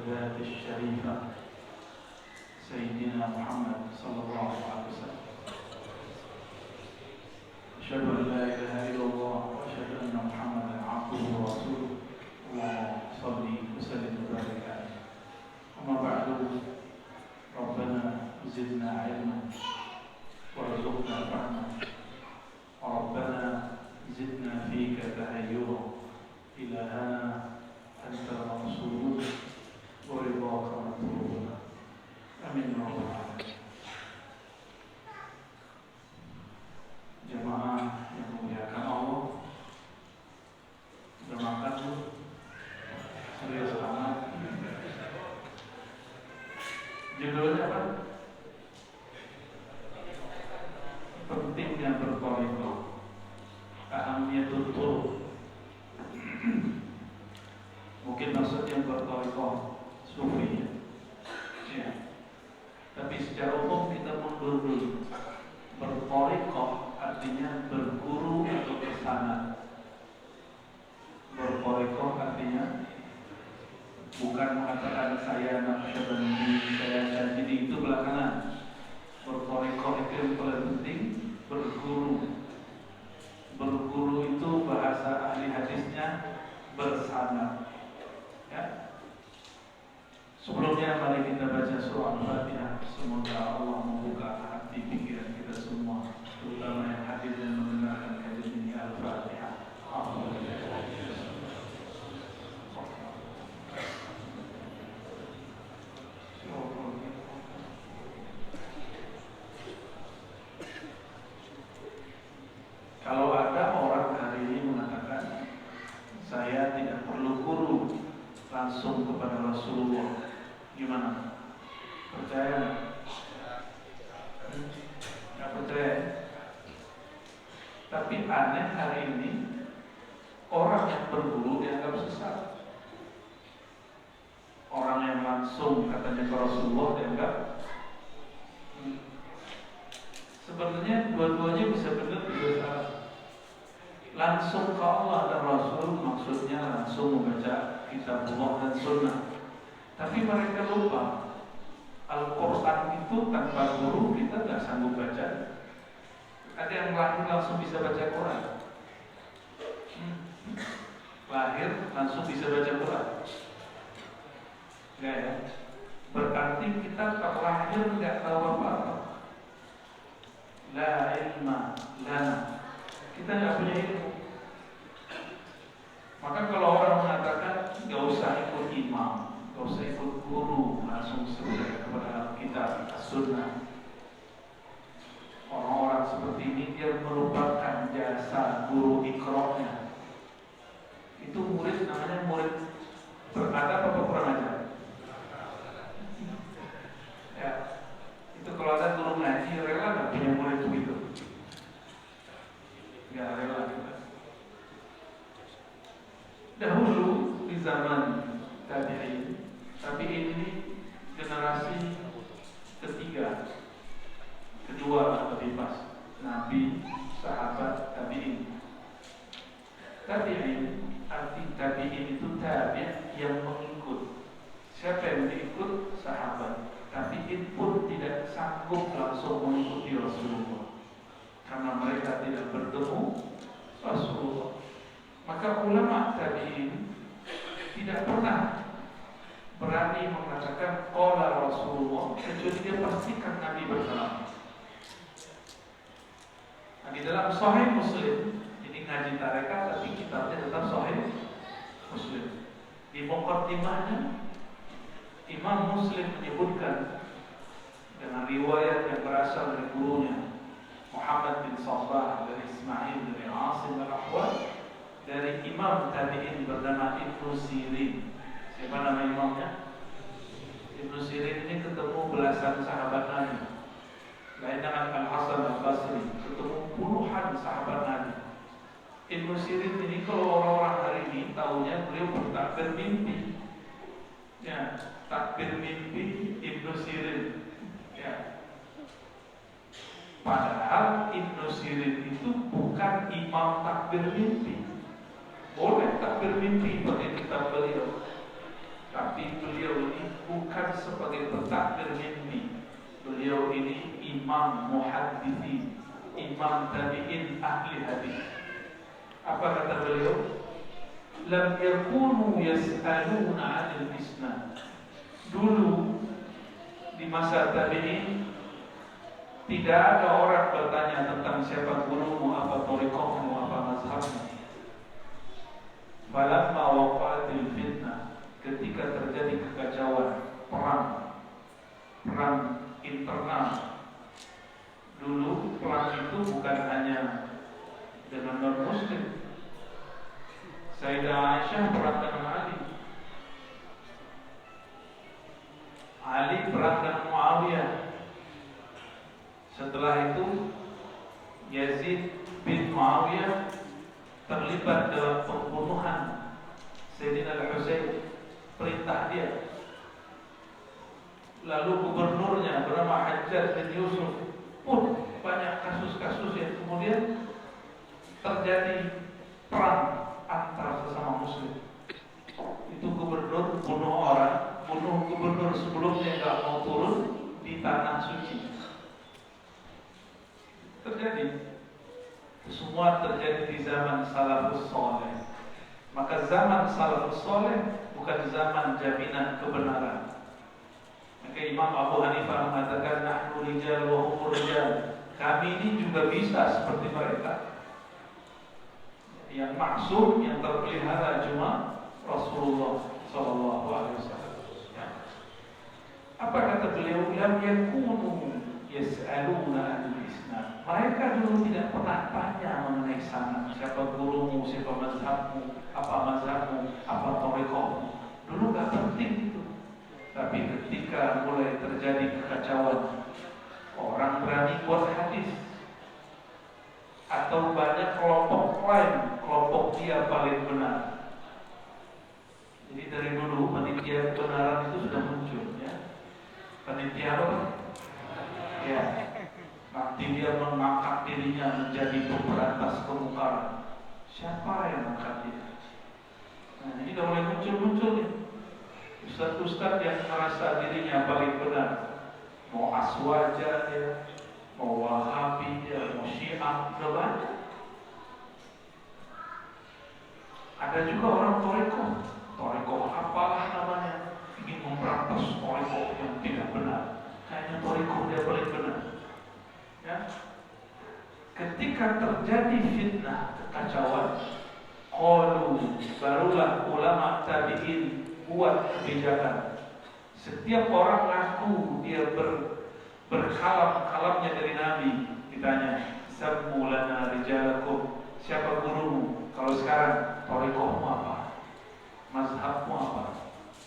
الذات الشريفة سيدنا محمد صلى الله عليه وسلم. أشهد أن لا إله إلا الله وأشهد أن محمدا عبده ورسوله. اللهم صل وسلم وبارك عليه. أما بعد، ربنا زدنا علما وارزقنا فهما، ربنا زدنا فيك تهيئا، إلهنا أنت المقصود ورضاك مطلوب. آمين يا رب العالمين. Jemaah yang memuliakan Allah, sudah makan dulu? Serius amat. Judulnya apa? Pentingnya bertariqah, ahamiyatul turuq. Mungkin maksudnya bertariqah sufi, ya. Tapi secara umum kita mundur dulu. Bertariqah artinya berguru atau bersanad. Bertariqah artinya bukan mengatakan saya Naqsyabandi, saya Syadzili, itu belakangan. Bertariqah itu yang paling penting, berguru. Berguru itu bahasa ahli hadisnya bersanad. Ya. Sebelumnya mari kita baca surah Al-Fatihah. Semoga Allah membuka hati pikiran kita semua, terutama yang hadir dan mendengarkan kajian ini. Al-Fatihah. Kalau ada orang hari ini mengatakan saya tidak perlu guru, langsung kepada Rasulullah, gimana? Percaya? Nggak percaya? Tapi aneh hari ini orang yang berguru dianggap sesat. Orang yang langsung katanya ke Rasulullah dianggap. Sebenarnya dua-duanya bisa benar, bisa salah. Langsung ke Allah dan Rasul maksudnya langsung membaca kitab Allah dan Sunnah. Tapi mereka lupa Al-Quran itu tanpa guru kita nggak sanggup baca. Ada yang lahir langsung bisa baca Quran. Lahir langsung bisa baca Quran. Nggak ya? Berarti kita terlahir nggak tahu apa-apa. La ilma lana. Kita nggak punya ilmu. Maka kalau orang mengatakan nggak usah ikut imam, nggak usah ikut guru, langsung saja kepada kitab as-sunnah. Orang-orang seperti ini dia merupakan jasa guru iqra-nya. Itu murid namanya murid beradab apa kurang ajar? Ya, itu kalau ada guru ngaji rela nggak punya murid begitu? Nggak rela kita. Dahulu di zaman tabi'in ini generasi kedua lebih pas, Nabi, sahabat, tabi'in. Tabi'in, arti tabi'in itu tabi' yang mengikut. Siapa yang mengikut? Sahabat. Tabi'in pun tidak sanggup langsung mengikuti Rasulullah karena mereka tidak bertemu Rasulullah. Maka ulama tabi'in tidak pernah berani mengatakan qala Rasulullah kecuali dia pastikan Nabi bersama. Nah, di dalam Sahih Muslim, ini ngaji tarekat tapi kitabnya tetap Sahih Muslim. Di muqaddimahnya Imam Muslim menyebutkan dengan riwayat yang berasal dari gurunya Muhammad bin Sabbah dari Ismail dari Asim al-Ahwal dari Imam Tabi'in bernama Ibnu Sirin. Siapa nama imamnya? Ibnu Sirin ini ketemu belasan sahabat Nabi. Lain dengan Al-Hasan al-Basri, ketemu puluhan sahabat Nabi. Ibnu Sirin ini kalau orang-orang hari ini tahunya beliau bertakbir mimpi. Ya, takbir mimpi Ibnu Sirin. Ya. Padahal Ibnu Sirin itu bukan imam takbir mimpi. Boleh takbir mimpi pakai kitab beliau, tapi beliau ini sebagai pentakbir mimpi. Beliau ini imam muhadditsin, imam tabi'in, ahli hadis. Apa kata beliau? Lam yakunu yas'aluna 'anil isnad. Dulu di masa tabi'in tidak ada orang bertanya tentang siapa gurumu, apa thariqahmu, apa mazhabmu. Falamma waqa'atil fitnah, ketika terjadi kekacauan, perang internal. Dulu perang itu bukan hanya dengan non-muslim. Sayyidah Aisyah perang dengan Ali perang dengan Muawiyah. Setelah itu Yazid bin Muawiyah terlibat dalam pembunuhan Sayyidina Al-Husain, perintah dia. Lalu gubernurnya bernama Hajjaj bin Yusuf pun banyak kasus-kasus yang kemudian terjadi perang antar sesama muslim. Itu gubernur bunuh orang, bunuh gubernur sebelumnya nggak mau turun di tanah suci. Terjadi. Semua terjadi di zaman salafus soleh. Maka zaman salafus soleh bukan zaman jaminan kebenaran. Maka Imam Abu Hanifah mengatakan nahnu rijal wa hum rijal. Kami ini juga bisa seperti mereka. Yang maksum, yang terpelihara cuma Rasulullah sallallahu alaihi wasallam. Apa kata beliau? Lam yakunu yas'aluna anil isnad. Mereka dulu tidak pernah tanya mengenai sanad. Siapa gurumu, siapa mazhabmu, apa mazhabmu, apa thariqahmu. Dulu gak penting itu. Tapi ketika mulai terjadi kekacauan, orang berani buat hadis, atau banyak kelompok lain, kelompok dia paling benar. Jadi dari dulu panitia kebenaran itu sudah muncul, ya. Panitia apa? Ya. Nanti dia mengangkat dirinya menjadi pemberantas kemungkaran. Siapa yang mengangkat dia? Nah, ini sudah mulai muncul nih. Ustaz-ustaz yang merasa dirinya paling benar, mau aswaja dia, mau wahabi dia, mau syiah, udah banyak. Ada juga orang thariqah apalah namanya, ingin memberantas thariqah yang tidak benar. Kayaknya thariqah dia paling benar. Ya. Ketika terjadi fitnah, kekacauan, barulah ulama tabi'in buat kebijakan. Setiap orang ngaku dia berkalamnya dari Nabi. Ditanya, sammu lana rijalakum, siapa gurumu? Kalau sekarang, thariqahmu apa? Mazhabmu apa?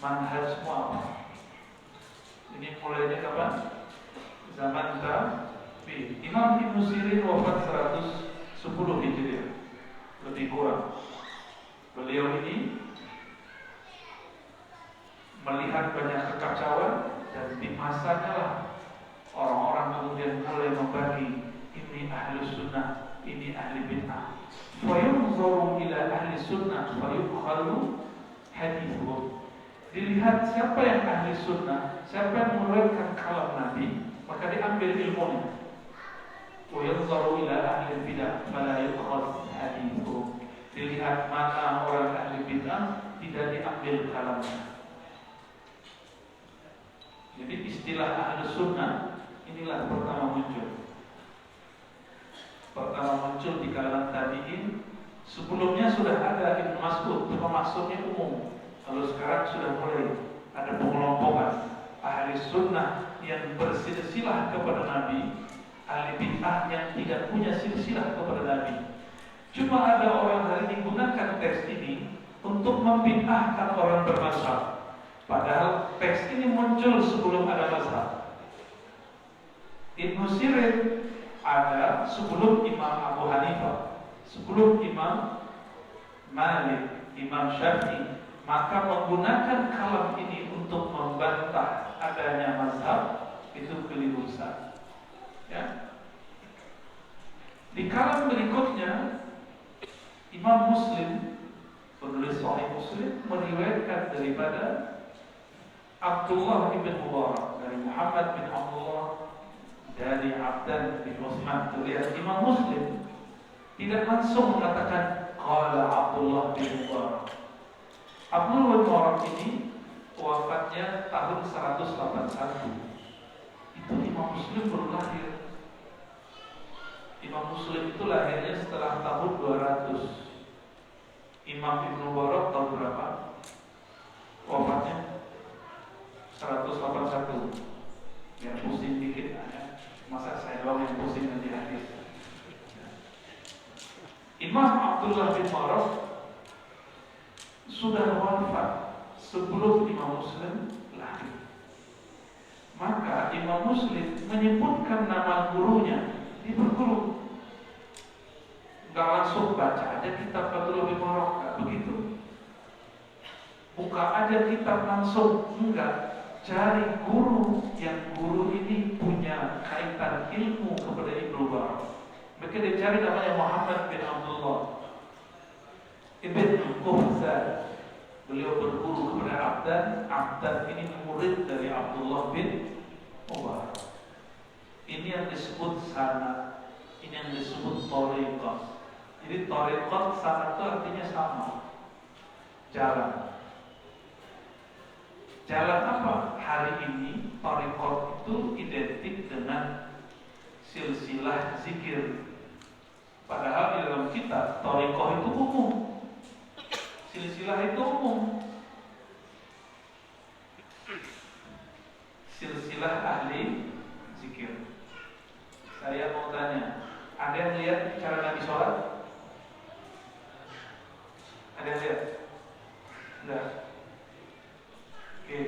Manhajmu apa? Ini mulainya kapan? Zaman tabi'in. Imam Ibnu Sirin wafat 110 Hijriah, lebih kurang. Beliau ini melihat banyak kekacauan, dan di masanya lah orang-orang kemudian mulai membagi, ini ahli sunnah, ini ahli bid'ah. Fayunzaru ila ahli sunnah fayukhalu hadithuhum. Dilihat siapa yang ahli sunnah, siapa yang mengeluarkan kalam Nabi, maka diambil ilmunya. Wayunzaru ila ahli bid'ah fala yukhal hadithuhum. Dilihat mana orang ahli bid'ah, tidak diambil kalamnya. Jadi istilah ahli sunnah inilah pertama muncul. Pertama muncul di kalangan tabi'in. Sebelumnya sudah ada Ibnu Mas'ud, cuma maksudnya umum. Kalau sekarang sudah mulai ada pengelompokan ahli sunnah yang bersilsilah kepada Nabi, ahli bid'ah yang tidak punya silsilah kepada Nabi. Cuma ada orang hari ini gunakan teks ini untuk membid'ahkan orang bermazhab. Padahal teks ini muncul sebelum ada mazhab. Ibnu Sirin ada sebelum Imam Abu Hanifah, sebelum Imam Malik, Imam Syafi'i. Maka menggunakan kalam ini untuk membantah adanya mazhab itu keliru besar. Ya. Di kalam berikutnya Imam Muslim, penulis Sahih Muslim, meriwayatkan daripada Abdullah bin Mubarak dari Muhammad bin Abdullah dari Abdan bin Utsman. Lihat Imam Muslim tidak langsung mengatakan qala Abdullah bin Mubarak. Abdullah bin Mubarak ini wafatnya tahun 181. Itu Imam Muslim baru lahir. Imam Muslim itu lahirnya setelah tahun 200. Imam Ibnu Mubarak tahun berapa? Wafatnya 181. Ya pusing dikit ya. Masa saya doang yang pusing nanti hadis. Imam Abdullah bin Mubarak sudah wafat sebelum Imam Muslim lahir. Maka Imam Muslim menyebutkan nama gurunya di berguru. Gak langsung baca aja kitab Abdullah bin Mubarak, gak begitu. Buka aja kitab langsung, enggak. Cari guru yang guru ini punya kaitan ilmu kepada Ibnu Mubarak. Maka dia cari namanya Muhammad bin Abdullah Ibn Qufzan. Beliau berguru kepada Abdan. Abdan ini murid dari Abdullah bin Mubarak. Ini yang disebut sanad. Ini yang disebut thariqah. Jadi thariqah sanad itu artinya sama, jalan. Jalan apa? Hari ini thariqah itu identik dengan silsilah zikir. Padahal di dalam kitab thariqah itu umum. Silsilah itu umum. Silsilah ahli zikir. Saya mau tanya, ada yang lihat cara Nabi sholat? Ada yang lihat? Enggak. Oke.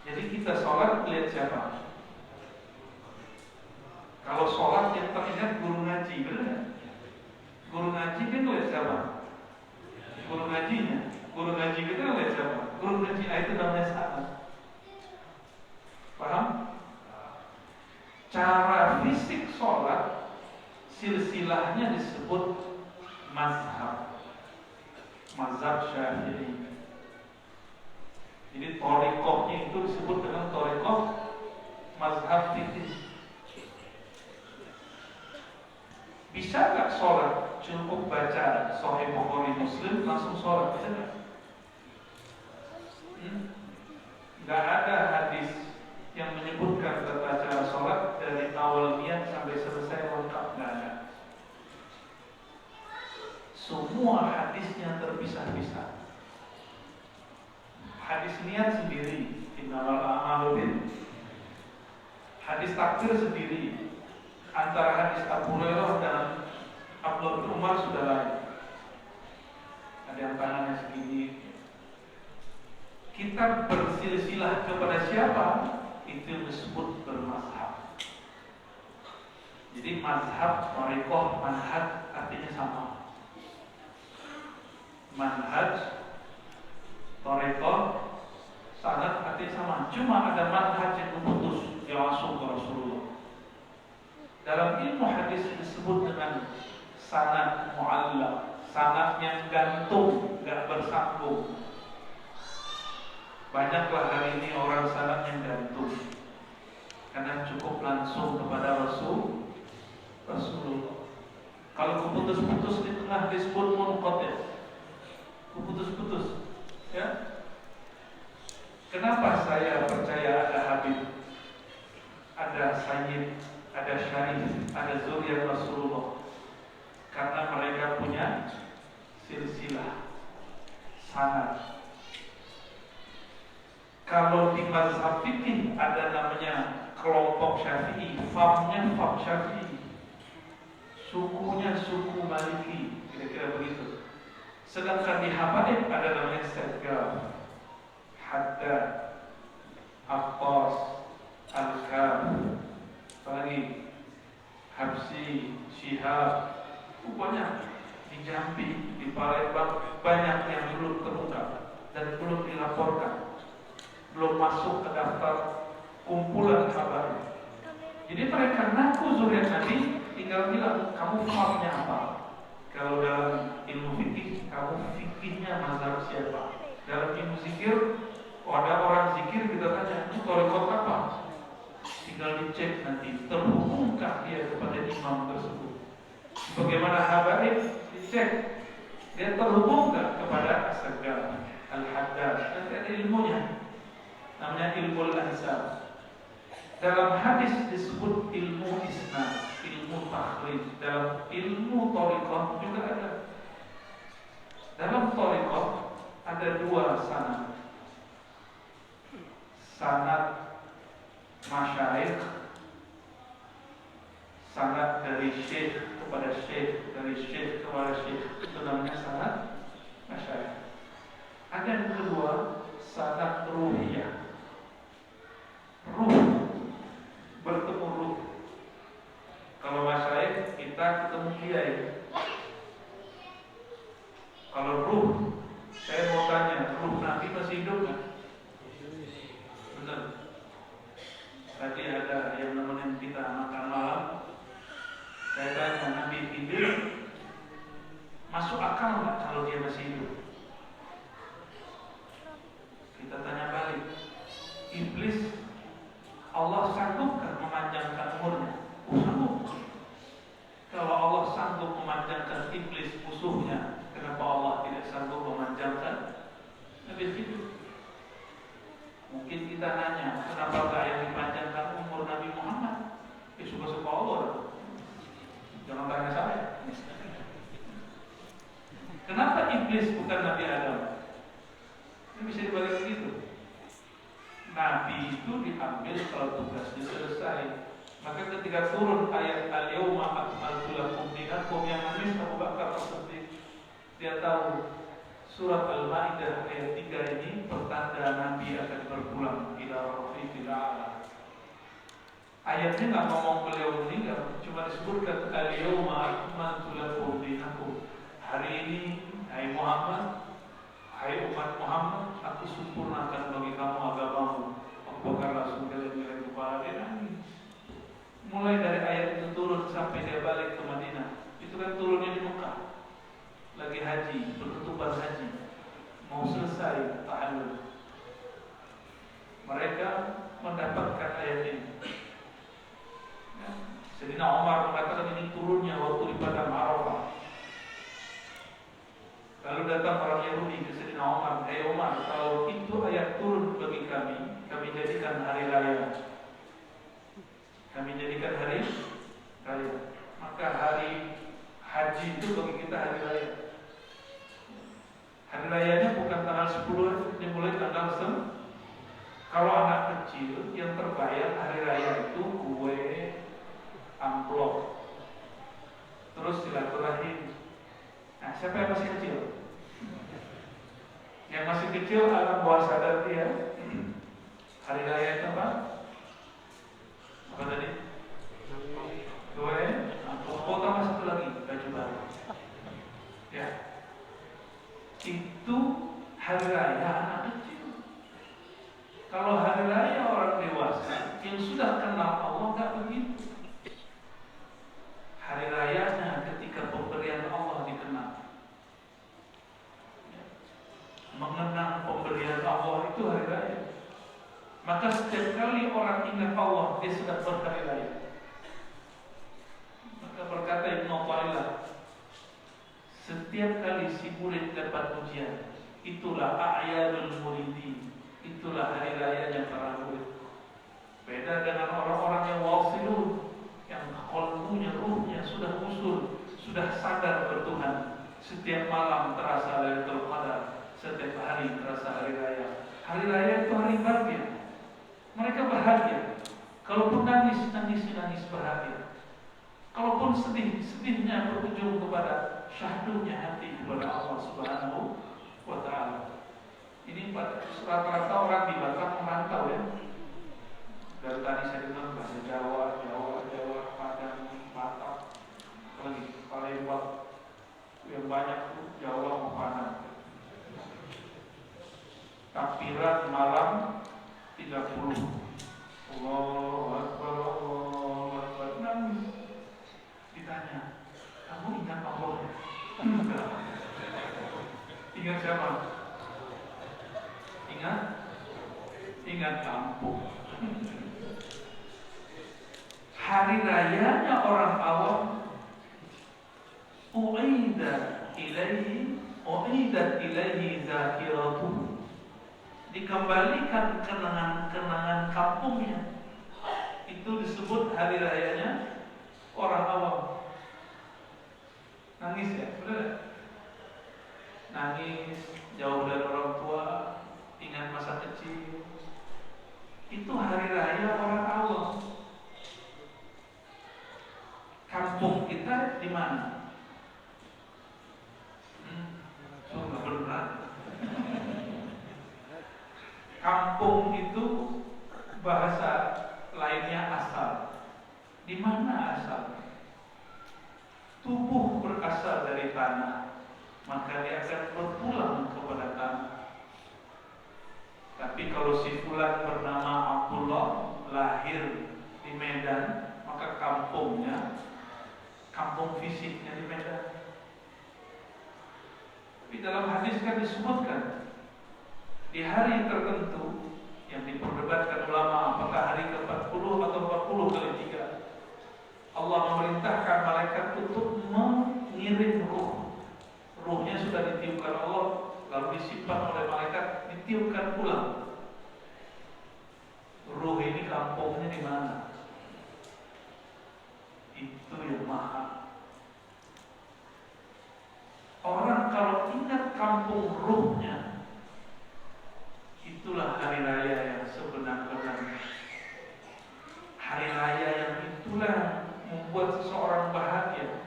Jadi kita sholat lihat siapa? Kalau sholat yang teringat guru ngaji, benar? Guru ngaji kan lihat siapa? Guru ngajinya. Guru ngaji kita lihat siapa? Guru ngaji itu namanya sanad. Paham? Cara fisik sholat silsilahnya disebut mazhab. Mazhab Syafi'i. Jadi thariqahnya itu disebut dengan thariqah mazhab fikih. Bisa nggak sholat cukup baca Sahih Bukhari Muslim langsung sholat? Bisa nggak? Nggak ada hadis yang menyebutkan tata cara sholat dari awal niat sampai selesai lengkap, nggak ada. Semua hadisnya terpisah-pisah. Hadis niat sendiri, innamal a'malu bin. Hadis takbir sendiri. Antara hadis Abu Hurairah dan Abdullah bin Umar sudah lain. Ada yang tangannya segini. Kita bersilsilah kepada siapa? Itu disebut bermazhab. Jadi mazhab, thariqah, manhaj artinya sama. Manhaj, thariqah, sanad artinya sama. Cuma ada manhaj yang memutus, yang langsung ke Rasulullah. Dalam ilmu hadis disebut dengan sanad mu'allaq, sanad yang gantung, nggak bersambung. Banyaklah hari ini orang sanad yang gantung, karena cukup langsung kepada Rasulullah. Kalau keputus-putus di tengah disebut munqati', keputus-putus. Ya. Kenapa saya percaya ada Habib, ada Sayyid, ada Syarif, ada Zuriyat Rasulullah? Karena mereka punya silsilah sanad. Kalau di mazhab fikih ada namanya kelompok Syafi'i, famnya fam Syafi'i, sukunya suku Maliki, kira-kira begitu. Sedangkan di Habaib ada namanya Segaf, Haddad, Abbas, Al-Kaf, apalagi Habsi, Syihab, banyak. Di Jambi, di Palembang, banyak yang belum terungkap dan belum dilaporkan, belum masuk ke daftar kumpulan kabar. Jadi mereka ngaku zuriat Nabi, tinggal bilang kamu fahamnya apa. Kalau dalam ilmu fikih, kamu fikihnya mazhab siapa. Dalam ilmu zikir, Ada orang zikir, kita tanya, ini tarekat apa? Tinggal dicek nanti, terhubungkah dia kepada imam tersebut? Bagaimana habaib? Dicek, dia terhubungkah kepada As-Saggar, Al-Haddad? Nanti ada ilmunya, namanya ilmu al-ansab. Dalam hadis disebut ilmu isnad, ilmu takhrij. Dalam ilmu tarekat juga ada. Dalam tarekat ada dua sanad. Sanad masyayikh, sanad dari syekh kepada syekh, dari syekh kepada syekh, itu namanya sanad masyayikh. Ada yang kedua, sanad ruhiyah. Ruh, bertemu ruh. Kalau masyayikh kita ketemu kiai. Kalau ruh, saya mau tanya, ruh Nabi masih hidup nggak? Benar. Tadi ada yang nemenin kita makan malam. Saya tanya, Nabi hidup, masuk akal nggak kalau dia masih hidup? Kita tanya balik, iblis Allah sanggupkah memanjangkan umurnya? Sanggup. Kalau Allah sanggup memanjangkan iblis musuhnya, kenapa Allah tidak sanggup memanjangkan Nabi hidup? Mungkin kita nanya, kenapa gak yang dipanjangkan umur Nabi Muhammad? Ya suka-suka Allah. Jangan tanya saya. Kenapa iblis bukan Nabi Adam? Ini bisa dibalik begitu. Nabi itu diambil kalau tugasnya selesai. Maka ketika turun ayat al-yawma akmaltu lakum dinakum, yang nangis Abu Bakar As-Siddiq, dia tahu surat Al-Maidah ayat 3 ini pertanda Nabi akan berpulang ila rafiqil a'la. Ayatnya nggak ngomong beliau meninggal, cuma disebutkan al-yawma akmaltu lakum dinakum. Hari ini, hai Muhammad, hai umat Muhammad, aku sempurnakan bagi kamu agamamu. Abu Bakar langsung geleng-geleng kepala, dia nangis. Mulai dari ayat itu turun sampai dia balik ke Madinah. Itu kan turunnya di Mekah, lagi haji, penutupan haji, mau selesai tahallul. Mereka mendapatkan ayat ini. Ya. Sayyidina Umar mengatakan ini turunnya waktu di Padang Arafah. Lalu datang orang Yahudi ke Sayyidina Umar, "Hai Umar, kalau itu ayat turun bagi kami jadikan hari raya. Kami jadikan hari raya. Maka hari haji itu bagi kita hari raya. Hari rayanya bukan tanggal 10, dimulai tanggal 9. Kalau anak kecil yang terbayar hari raya itu kue, amplop, terus silaturahim. Nah, siapa yang masih kecil? Yang masih kecil alam bawah sadar dia. Hari raya itu apa? Apa tadi? Kue, amplop, tambah satu lagi, baju baru. Ya. Itu hari raya anak kecil. Kalau hari raya orang dewasa yang sudah kenal Allah nggak begitu. Hari rayanya ketika pemberian Allah dikenal. Mengenang pemberian Allah itu hari raya. Maka setiap kali orang ingat Allah, dia sedang berhari raya. Maka berkata Ibnu Athaillah, setiap kali si murid dapat ujian, itulah a'yadul muridin, itulah hari rayanya para murid. Beda dengan orang-orang yang wasilun, yang qalbunya, ruhnya sudah usul, sudah sadar bertuhan. Setiap malam terasa Lailatul Qadar, setiap hari terasa hari raya. Hari raya itu hari bahagia. Mereka bahagia. Kalaupun nangis, nangis berhagia. Kalaupun sedih, sedihnya berujung kepada syahdunya hati kepada Allah Subhanahu wa Ta'ala. Ini rata-rata orang di Batam merantau ya. Dari tadi saya dengar bahasa Jawa, Padang, Batak, lagi Palembang, yang banyak tuh Jawa mau Padang. Takbiran malam 30. Allahu Akbar, Allahu Akbar, nangis. Ditanya, kamu ingat Allah ya? Enggak. Ingat siapa? Ingat Ingat kampung. Hari rayanya orang awam, uidat ilaihi zakiratuh, dikembalikan kenangan-kenangan kampungnya. Itu disebut hari rayanya orang awam. Nangis ya, benar? Nangis, jauh dari orang tua, ingat masa kecil. Itu hari raya orang awam. Kampung kita di mana? Sungguh berat. Kampung itu bahasa lainnya asal. Di mana asal? Tubuh berasal dari tanah, maka dia akan berpulang kepada tanah. Tapi kalau si fulan bernama Abdullah, lahir di Medan, maka kampungnya, kampung fisiknya di Medan. Tapi dalam hadis kan disebutkan, di hari tertentu yang diperdebatkan ulama, apakah hari ke-40 atau 40 kali 3, Allah memerintahkan malaikat untuk mengirim ruh. Ruhnya sudah ditiupkan Allah, lalu disimpan oleh malaikat, ditiupkan pulang. Ruh ini kampungnya di mana? Itu yang mahal. Orang kalau ingat kampung ruhnya, itulah hari raya yang sebenar-benarnya. Hari raya yang itulah membuat seseorang bahagia.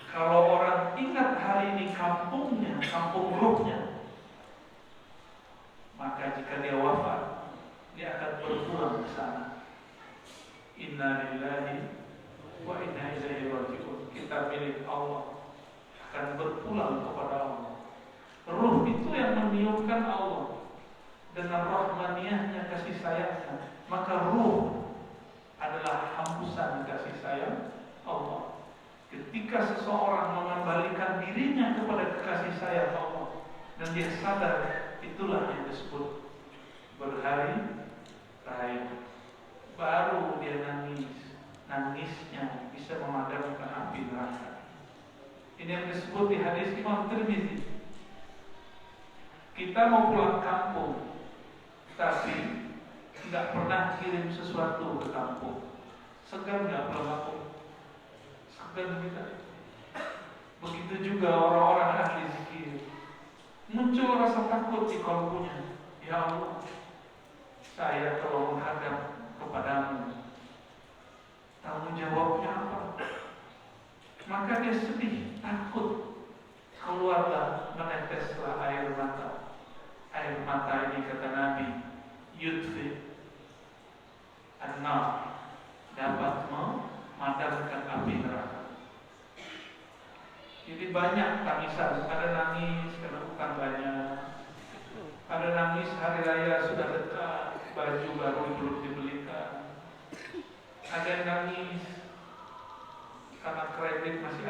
Kalau orang ingat hari ini kampungnya, kampung ruhnya, maka jika dia wafat, dia akan berpulang ke sana. Inna lillahi wa inna ilaihi raji'un. Kita milik Allah, akan berpulang kepada Allah. Ruh itu yang meniupkan Allah dengan rahmaniyahnya, kasih sayangnya. Maka ruh adalah hembusan kasih sayang Allah. Ketika seseorang mengembalikan dirinya kepada kasih sayang Allah dan dia sadar, itulah yang disebut berhari raya. Baru dia nangis. Nangisnya bisa memadamkan api neraka. Ini yang disebut di hadis Imam Tirmizi. Kita mau pulang kampung, tapi tidak pernah kirim sesuatu ke kampung. Segan nggak pulang kampung? Segan kita. Begitu juga orang-orang ahli zikir. Muncul rasa takut di kalbunya. Ya Allah, saya kalau menghadap kepadamu, tanggung jawabnya apa? Maka dia sedih, takut, keluarlah, meneteslah air mata. Air mata ini kata Nabi, yudfi an-nar, dapat memadamkan api neraka. Jadi banyak tangisan. Ada nangis karena utang banyak, ada nangis hari raya sudah dekat, baju baru belum dibelikan, ada yang nangis karena kredit masih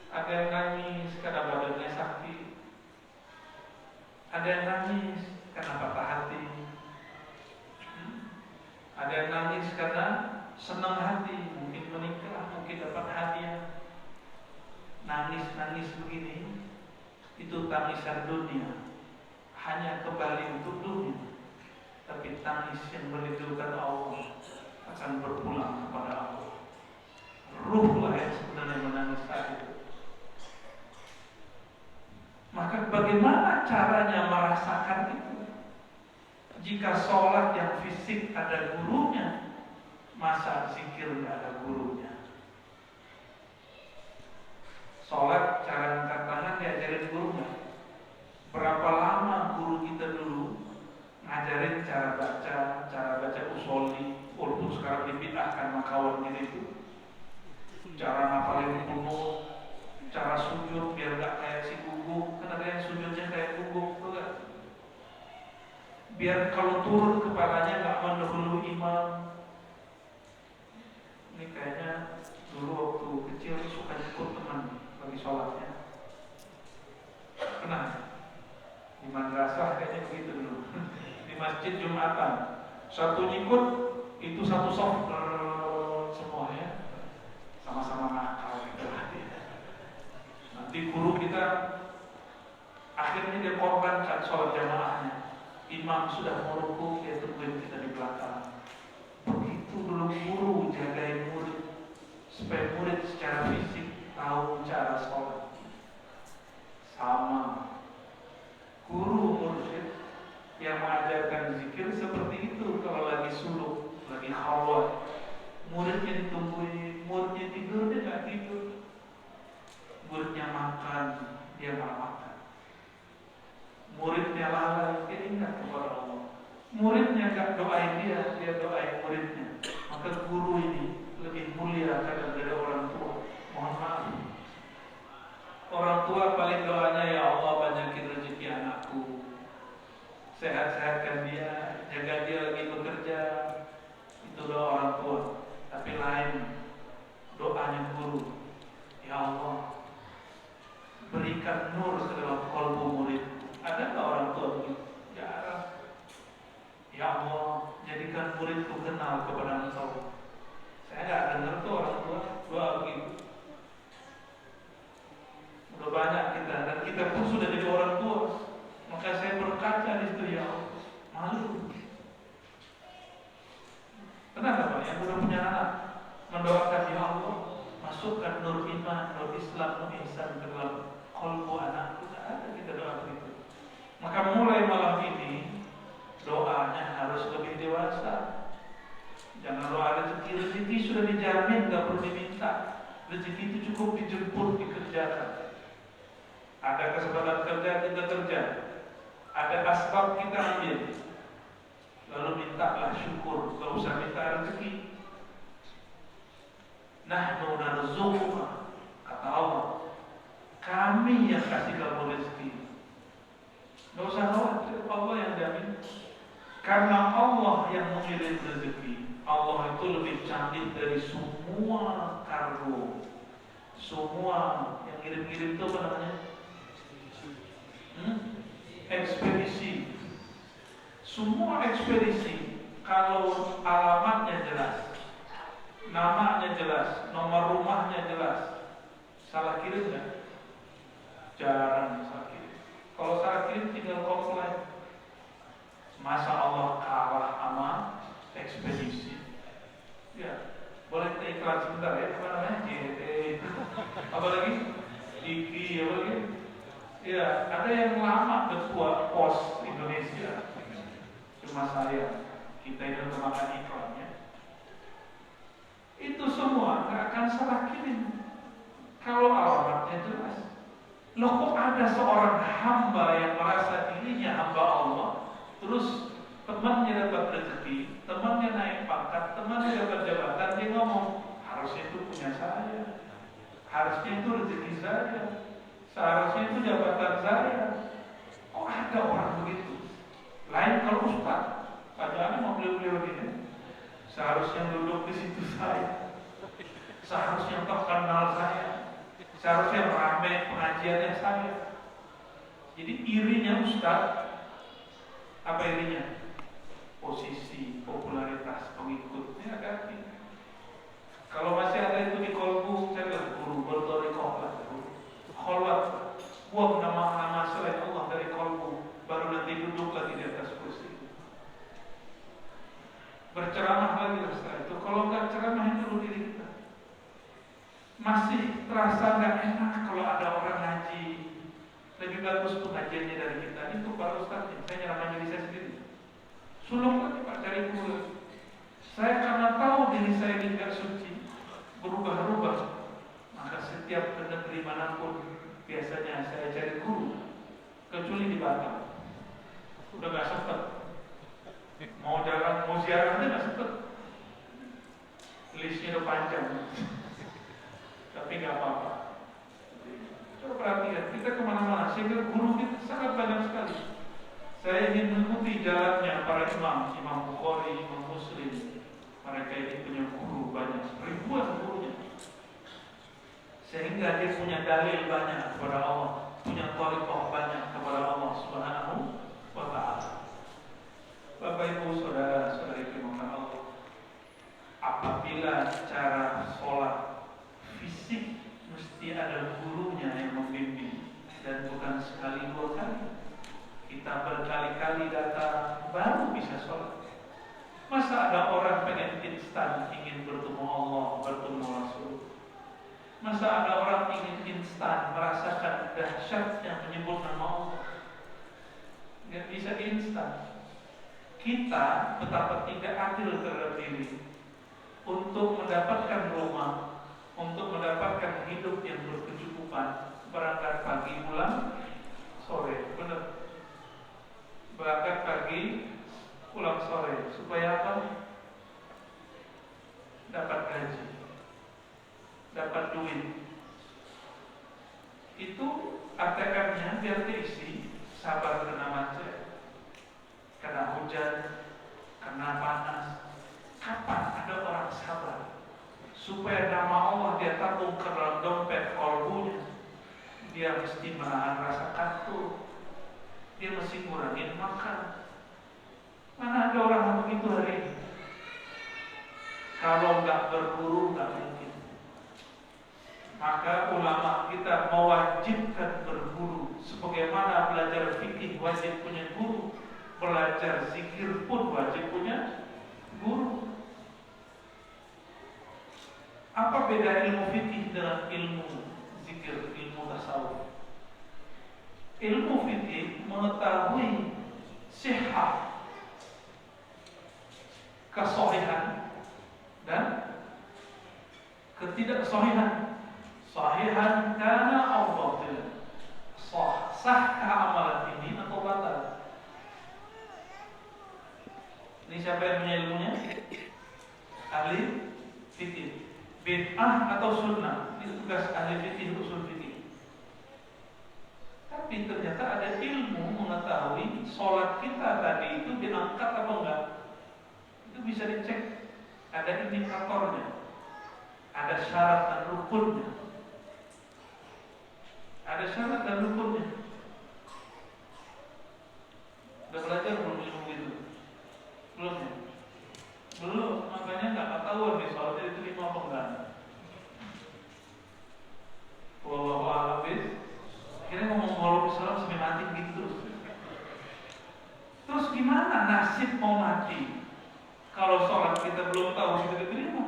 ada yang nangis karena badannya sakit, ada yang nangis karena patah hati, ada yang nangis karena senang hati, mungkin menikah, mungkin dapat hadiah. Nangis-nangis begini, itu tangisan dunia, hanya kembali untuk dunia. Tapi tangis yang merindukan Allah akan berpulang kepada Allah. Ruhlah yang sebenarnya menangis saat itu. Maka bagaimana caranya merasakan itu? Jika sholat yang fisik ada gurunya, masa zikir tidak ada gurunya? Sholat cara angkat tangan diajarin gurunya. Berapa lama guru kita dulu ngajarin cara baca usholi, walaupun sekarang dibid'ahkan makawan gitu. Cara ngapalin kunut, cara sujud biar gak kayak si guguk. Kan ada yang sujudnya kayak guguk, tuh kan? Biar kalau turun kepalanya gak mendahului imam. Ini kayaknya dulu waktu kecil suka ikut teman bagi sholatnya. Pernah di madrasah kayaknya begitu dulu. di masjid Jumatan. Satu nyikut itu satu soft semua ya, sama-sama nakal gitu. Nanti guru kita akhirnya dia korbankan sholat jamaahnya. Imam sudah mau rukuk, dia tungguin kita di belakang. Begitu dulu guru jagain murid supaya murid secara fisik tahu cara sholat. Sama guru mursyid yang mengajarkan zikir seperti itu. Kalau lagi suluk, lagi khalwat, muridnya ditungguin, muridnya tidur, dia nggak tidur. Muridnya makan, dia nggak makan. Muridnya lalai, dia ingat kepada Allah. Muridnya nggak doain dia, dia doain muridnya. Maka guru ini lebih mulia kadang dari orang tua. Mohon maaf. Orang tua paling doanya, ya Allah banyakin rezeki anakku, sehat-sehatkan dia, jaga dia lagi bekerja. Itu doa orang tua. Tapi lain doanya guru, ya Allah berikan nur ke dalam kalbu murid. Ada nggak orang tua begitu? Jarang. Ya Allah jadikan muridku kenal kepada Engkau. Saya nggak dengar tuh orang tua doa begitu. Udah banyak kita, dan kita pun sudah jadi orang tua. Maka saya berkaca di situ, ya Allah, malu. Kenapa Pak? Yang sudah punya anak mendoakan, ya Allah masukkan nur iman, nur Islam, nur ihsan ke dalam kalbu anak. Tidak ada kita doa begitu. Maka mulai malam ini doanya harus lebih dewasa. Jangan doa rezeki sudah dijamin, nggak perlu diminta. Rezeki itu cukup dijemput, dikerjakan. Ada kesempatan kerja, kita kerja. Ada asbab, kita ambil. Lalu mintalah syukur, gak usah minta rezeki. Nahnu narzuquka, kata Allah, kami yang kasih kamu rezeki. Gak usah khawatir, Allah yang jamin. Karena Allah yang mengirim rezeki. Allah itu lebih canggih dari semua kargo. Semua yang kirim-kirim itu apa namanya? Ekspedisi. Semua ekspedisi, kalau alamatnya jelas, namanya jelas, nomor rumahnya jelas, salah kirim nggak? Jarang salah kirim. Kalau salah kirim tinggal komplain. Masa Allah kalah sama ekspedisi? Ya, boleh kita iklan sebentar ya, apa namanya? JT, apa lagi? Diki, apa lagi? Ya, ada yang lama ketua Pos Indonesia. Cuma saya, kita ini memakan iklannya. Itu semua nggak akan salah kirim kalau alamatnya jelas. Loh, kok ada seorang hamba yang merasa dirinya hamba Allah, terus temannya dapat rezeki, temannya naik pangkat, temannya dapat jabatan, dia ngomong harusnya itu punya saya, harusnya itu rezeki saya, seharusnya itu jabatan saya. Kok ada orang begitu? Lain kalau Ustaz, Pak Jani mau beliau-beliau begini, seharusnya duduk di situ saya, seharusnya terkenal saya, seharusnya ramai pengajiannya saya. Jadi irinya Ustaz, apa irinya? Posisi, popularitas, pengikutnya ganti. Kalau masih ada itu di kolbu, saya bilang guru bertorikoh lah, kholwat, buang nama-nama selain Allah dari kolbu, baru nanti duduk lagi di atas kursi. Berceramah lagi setelah itu. Kalau nggak ceramah dulu diri kita. Masih terasa nggak enak kalau ada orang ngaji. Lebih bagus pengajiannya dari kita. Itu Pak Ustaz, saya nyaman diri saya sendiri. Sulung lagi Pak, cari guru. Saya karena tahu diri saya ini nggak suci, berubah-ubah. Maka setiap ke negeri manapun biasanya saya cari guru, kecuali di Batam. Udah gak sempet. Mau jalan, mau ziarah aja gak sempet. Listnya udah panjang. Tapi gak apa-apa. Coba perhatikan, kita kemana-mana, sehingga guru kita sangat banyak sekali. Saya ingin mengikuti jalannya para imam, Imam Bukhari, Imam Muslim. Mereka ini punya guru banyak, ribuan gurunya. Sehingga dia punya dalil banyak kepada Allah, punya thariqah banyak kepada Allah Subhanahu wa ta'ala. baru bisa sholat. Masa ada orang pengen instan ingin bertemu Allah, bertemu Rasul? Masa ada orang ingin instan merasakan dahsyatnya menyebut nama Allah? Nggak bisa instan. Kita betapa tidak adil terhadap diri. Untuk mendapatkan rumah, untuk mendapatkan hidup yang berkecukupan, berangkat pagi pulang sore, benar? Berangkat pagi pulang sore, supaya apa? Dapat gaji, dapat duit. Itu ATM-nya biar diisi, sabar kena macet, kena hujan, kena panas. Kapan ada orang sabar supaya nama Allah dia tabung ke dalam dompet kolbunya? Dia mesti menahan rasa kantuk, dia mesti ngurangin makan. Mana ada orang yang begitu hari ini? Kalau nggak berburu nggak mungkin. Maka ulama kita mewajibkan berburu, sebagaimana belajar fikih wajib punya guru, belajar zikir pun wajib punya guru. Apa beda ilmu fikih dengan ilmu zikir, ilmu tasawuf? Ilmu fikih mengetahui sihah, kesohihan dan ketidaksohihan. Sahihan kana aw batilan. Sahkah amalan ini atau batal? Ini siapa yang punya ilmunya? Ahli fikih. Bid'ah atau sunnah, itu tugas ahli fikih, usul fikih. Tapi ternyata ada ilmu mengetahui sholat kita tadi itu diangkat apa enggak. Itu bisa dicek. Ada indikatornya, ada syarat dan rukunnya. Ada syarat dan rukunnya. Udah belajar belum ilmu itu? Belum ya? Belum, makanya nggak ketahuan nih soalnya itu 5 apa enggak. Wallahu a'lam bishawab. Akhirnya ngomong Islam sampai mati gitu. Terus gimana nasib mau mati kalau sholat kita belum tahu kita diterima?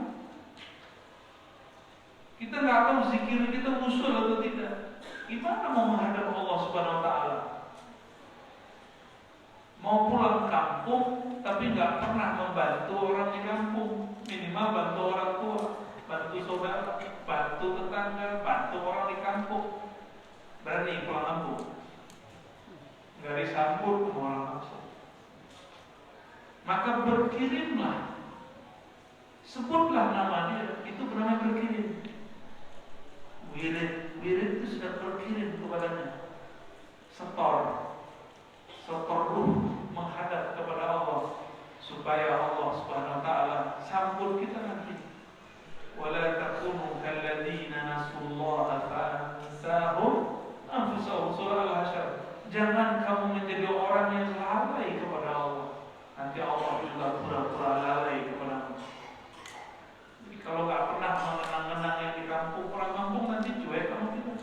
Kita nggak tahu zikir kita usul atau tidak. Gimana mau menghadap Allah Subhanahu Wa Taala? Mau pulang kampung tapi nggak pernah membantu orang di kampung, minimal bantu orang tua, bantu saudara, bantu tetangga, bantu orang di kampung. Berani pulang kampung, nggak disambut sama orang langsung. Maka berkirimlah, sebutlah nama dia, itu bernama berkirim. Wirid itu sudah berkirim kepadanya. Setor ruh menghadap kepada Allah supaya Allah Subhanahu wa taala sambut kita nanti. Wala takunu kalladzina nasullaha fa'ansahum anfusahum, surah Al-Hasyr. Jangan kamu menjadi orang yang lalai kepada Allah. Nanti Allah juga pura-pura lalai kepadamu. Jadi kalau nggak pernah mengenang-kenang yang di kampung, orang kampung nanti cuek sama kita.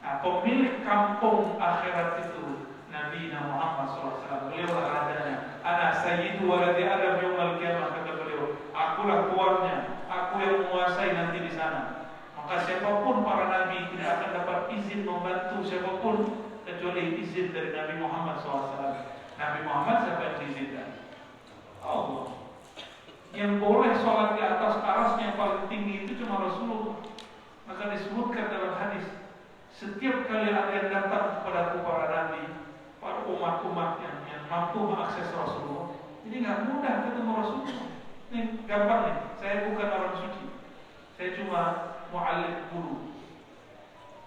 Nah, pemilik kampung akhirat itu Nabi Muhammad SAW. Beliau lah rajanya. Ana sayyidu waladi Adam yaumal qiyamah, kata beliau. Akulah tuannya, aku yang menguasai nanti di sana. Maka siapapun para nabi tidak akan dapat izin membantu siapapun kecuali izin dari Nabi Muhammad SAW. Nabi Muhammad siapa yang diizinkan? Allah. Yang boleh sholat di atas arasnya yang paling tinggi itu cuma Rasulullah. Maka disebutkan dalam hadis, setiap kali ada yang datang kepada para nabi, para umat-umat yang mampu mengakses Rasulullah, ini nggak mudah ketemu Rasulullah. Ini gampang nih, saya bukan orang suci, saya cuma mu'allim guru.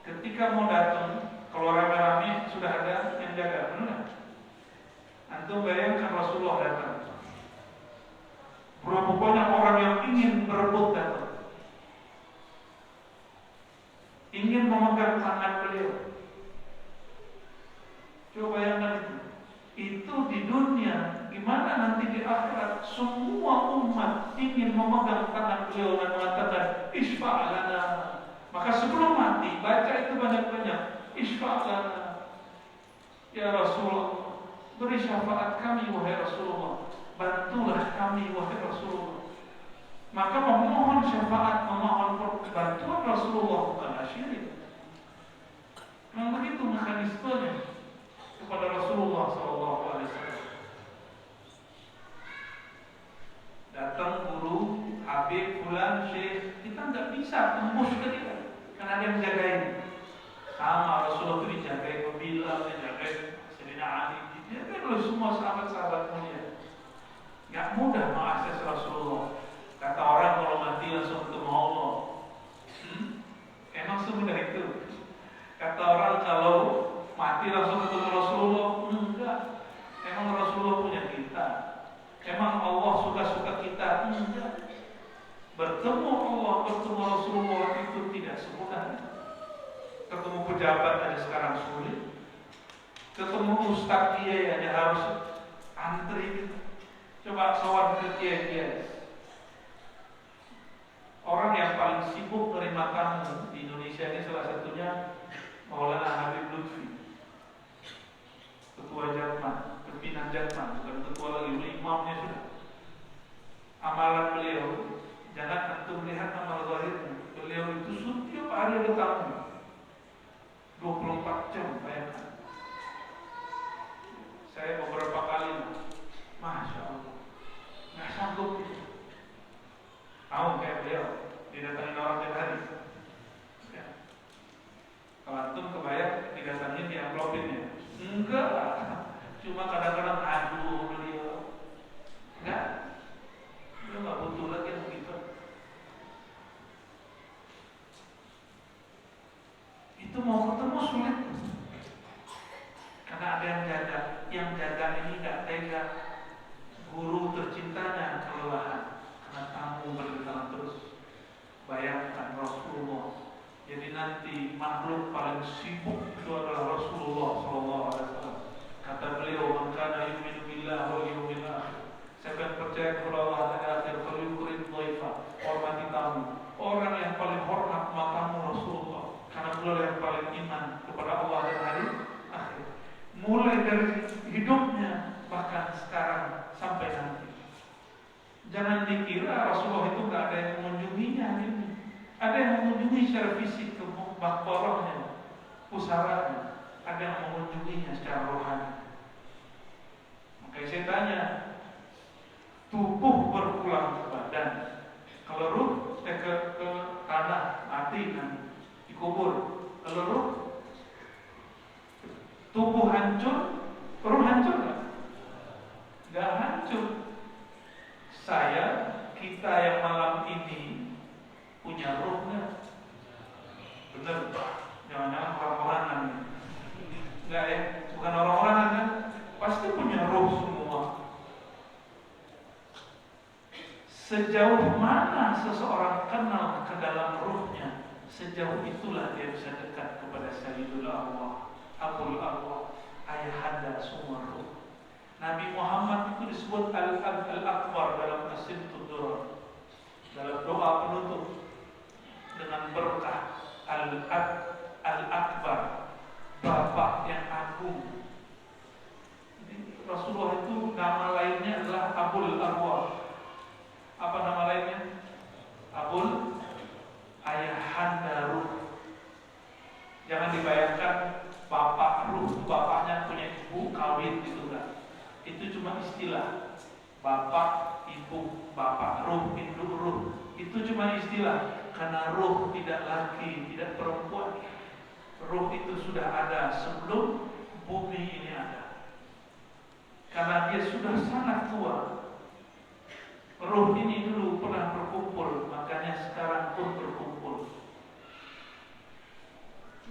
Ketika mau datang, kalau rame-rame sudah ada yang jaga, benar? Antum bayangkan Rasulullah datang, berapa banyak orang yang ingin berebut datang, ingin memegang tangan beliau. Coba bayangkan itu di dunia. Gimana nanti di akhirat semua umat ingin memegang tangan beliau dan mengatakan isfa'lana. Maka sebelum mati baca itu banyak-banyak, isfa'lana ya Rasulullah, beri syafaat kami wahai Rasulullah, bantulah kami wahai Rasulullah. Maka memohon syafaat, memohon bantuan Rasulullah bukanlah syirik. Memang begitu mekanismenya kepada Rasulullah SAW. Datang guru, habib, fulan, syekh, kita nggak bisa tembus ke dia, karena ada yang jagain. Sama Rasulullah itu dijagain Bilal, dijagain Sayyidina Ali, dijagain oleh semua sahabat-sahabat mulia. Nggak mudah mengakses Rasulullah. Kata orang kalau mati langsung ketemu Allah. Emang semudah itu? Kata orang kalau mati langsung ketemu Rasulullah, enggak. Emang Rasulullah punya kita? Emang Allah suka-suka kita? Enggak. Bertemu Allah, bertemu Rasulullah itu tidak semudah. Ketemu pejabat aja sekarang sulit. Ketemu ustaz kiai aja harus antri. Coba sowan ke kiai-kiai. Orang yang paling sibuk menerima tamu di Indonesia ini salah satunya Maulana Habib Lutfi, ketua Jatman, pimpinan Jatman, bukan ketua lagi, imamnya sudah. Amalan beliau, jangan antum melihat amal zahirnya. Beliau itu setiap hari ada tamu, 24 jam, bayangkan. Saya beberapa kali, Masya Allah, nggak sanggup. Mau kayak beliau didatangin orang tiap hari. Ya. Kalau antum kebayang didatangin di amplopin ya? Enggak. Cuma kadang-kadang aduh beliau. Enggak. Beliau nggak butuh lagi yang begitu. Itu mau ketemu sulit. Karena ada yang jaga. Yang jaga ini nggak tega. Guru tercintanya kelelahan. Karena tamu berdatangan terus. Bayangkan Rasulullah. Jadi nanti makhluk paling sibuk itu adalah Rasulullah SAW. Kata beliau, "Man kana yu'minu billahi wal yawmil akhir." Siapa yang percaya kepada Allah dan akhir, falyukrim dhaifa, hormati tamu. Orang yang paling hormat matamu Rasulullah, karena beliau yang paling iman kepada Allah dan hari akhir. Mulai dari hidupnya bahkan sekarang sampai nanti. Jangan dikira Rasulullah itu nggak ada yang mengunjunginya ini. Ada yang mengunjungi secara fisik ke makbarahnya, pusaranya. Ada yang mengunjunginya secara rohani. Makanya saya tanya, tubuh berpulang ke badan. Kalau ruh ke tanah mati kan dikubur. Kalau ruh, tubuh hancur, ruh hancur nggak? Nggak hancur. Kita yang malam ini punya ruhnya, bener? Jangan-jangan orang-orangan, enggak ya? Bukan orang-orangan kan? Pasti punya ruh semua. Sejauh mana seseorang kenal ke dalam ruhnya, sejauh itulah dia bisa dekat kepada Sayyidul Allah, Abul Allah, ayahanda semua ruh. Nabi Muhammad itu disebut Al-Akbar dalam As-Simtud Durar, dalam doa penutup dengan berkah Al-Akbar, Bapak yang agung. Jadi, Rasulullah itu nama lainnya adalah Abul Arwah. Apa nama lainnya? Abul, ayahanda ruh. Jangan dibayangkan bapak ruh, bapaknya punya ibu kawin gitu kan. Itu cuma istilah. Bapak, ibu, bapak ruh, induk ruh. Itu cuma istilah. Karena ruh tidak laki, tidak perempuan. Ruh itu sudah ada sebelum bumi ini ada. Karena dia sudah sangat tua. Ruh ini dulu pernah berkumpul, makanya sekarang pun berkumpul.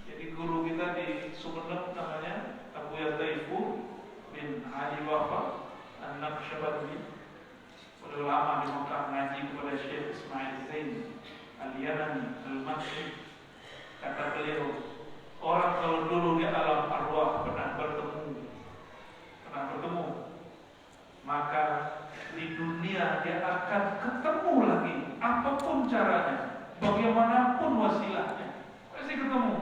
Jadi guru kita di Sumeneb namanya Abu Yataifu bin Ali Wafa An-Naqsyabandi. Sudah lama di Mekah ngaji kepada Syekh Ismail Zain Al-Yamani Al-Makki. Kata beliau, orang kalau dulu di alam arwah pernah bertemu, maka di dunia dia akan ketemu lagi, apapun caranya, bagaimanapun wasilahnya, pasti ketemu.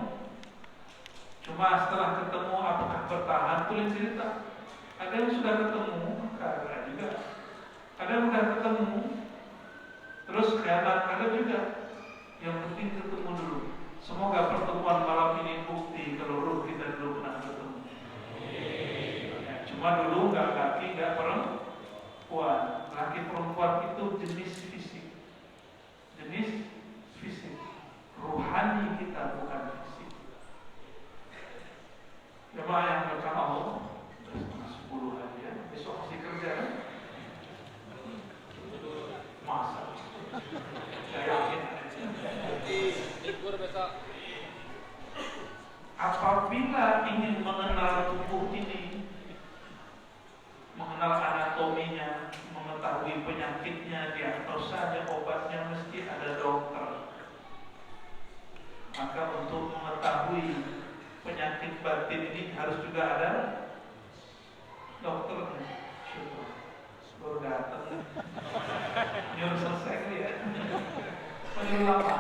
Cuma setelah ketemu apakah bertahan? Tulis cerita. Ada Ada yang sudah ketemu, ada juga. Ada yang sudah ketemu, terus khianat, ada juga. Yang penting ketemu dulu. Semoga pertemuan malam ini bukti kalau ruh kita dulu pernah bertemu. Ya, cuma dulu nggak laki, nggak perempuan. Laki perempuan itu jenis fisik. Jenis fisik. Rohani kita bukan fisik. Jemaah yang berkah Allah, sudah 10 hari ya. Besok masih kerja kan? Masa? Saya yakin. Libur besok. Apabila ingin mengenal tubuh ini, mengenal anatominya, mengetahui penyakitnya, diagnosanya, obatnya, mesti ada dokter. Maka untuk mengetahui penyakit batin ini harus juga ada dokternya. Syukur, baru datang. Ini harus selesai kali ya. Menyuruh lama.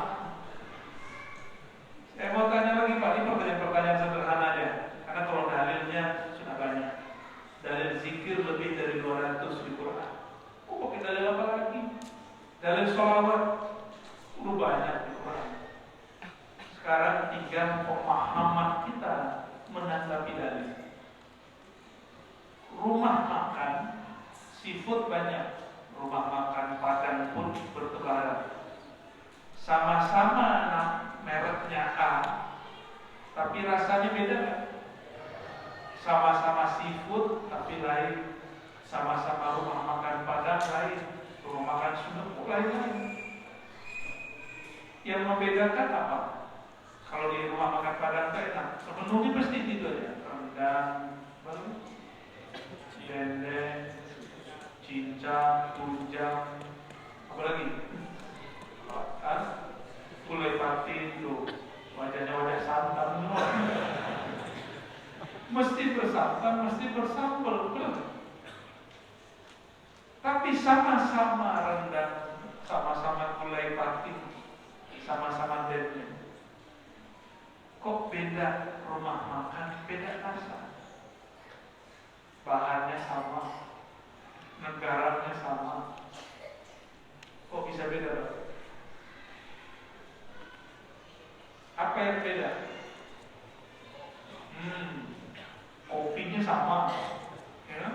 Saya mau tanya lagi Pak, ini pertanyaan sederhana aja. Karena kalau dalilnya sudah banyak. Dalil zikir lebih dari 200 di Quran. Oh, pakai dalil apa lagi? Dalil sholawat udah banyak di Quran. Sekarang tinggal pemahaman kita menanggapi dalil. Rumah makan seafood banyak, rumah makan Padang pun bertebaran. Sama-sama mereknya A, tapi rasanya beda kan? Sama-sama seafood tapi lain. Sama-sama rumah makan Padang lain, rumah makan Sunda lain. Yang membedakan apa? Kalau di rumah makan Padang itu enak, menunya pasti itu aja. Rendang, dendeng, cincang, tunjang, apa lagi? Gulai patin tuh, wajahnya wajah santan semua. Mesti bersantan, mesti bersambal, betul? Tapi sama-sama rendang, sama-sama gulai patin, sama-sama dendeng. Kok beda rumah makan, beda rasa? Bahannya sama, negaranya sama. Kok bisa beda? Apa yang beda? Kopinya sama, ya?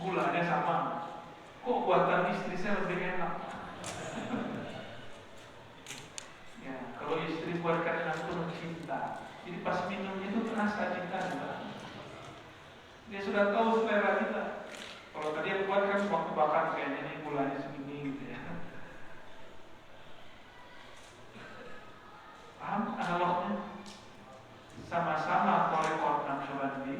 Gulanya sama. Kok buatan istri saya lebih enak? Ya, kalau istri buatkan dengan penuh cinta, jadi pas minumnya itu terasa cinta. Dia sudah tahu selera kita. Kalau tadi yang buat kan waktu bakar kayaknya ini gulanya segini gitu ya. Paham analognya? Sama-sama Thariqat Naqsyabandi,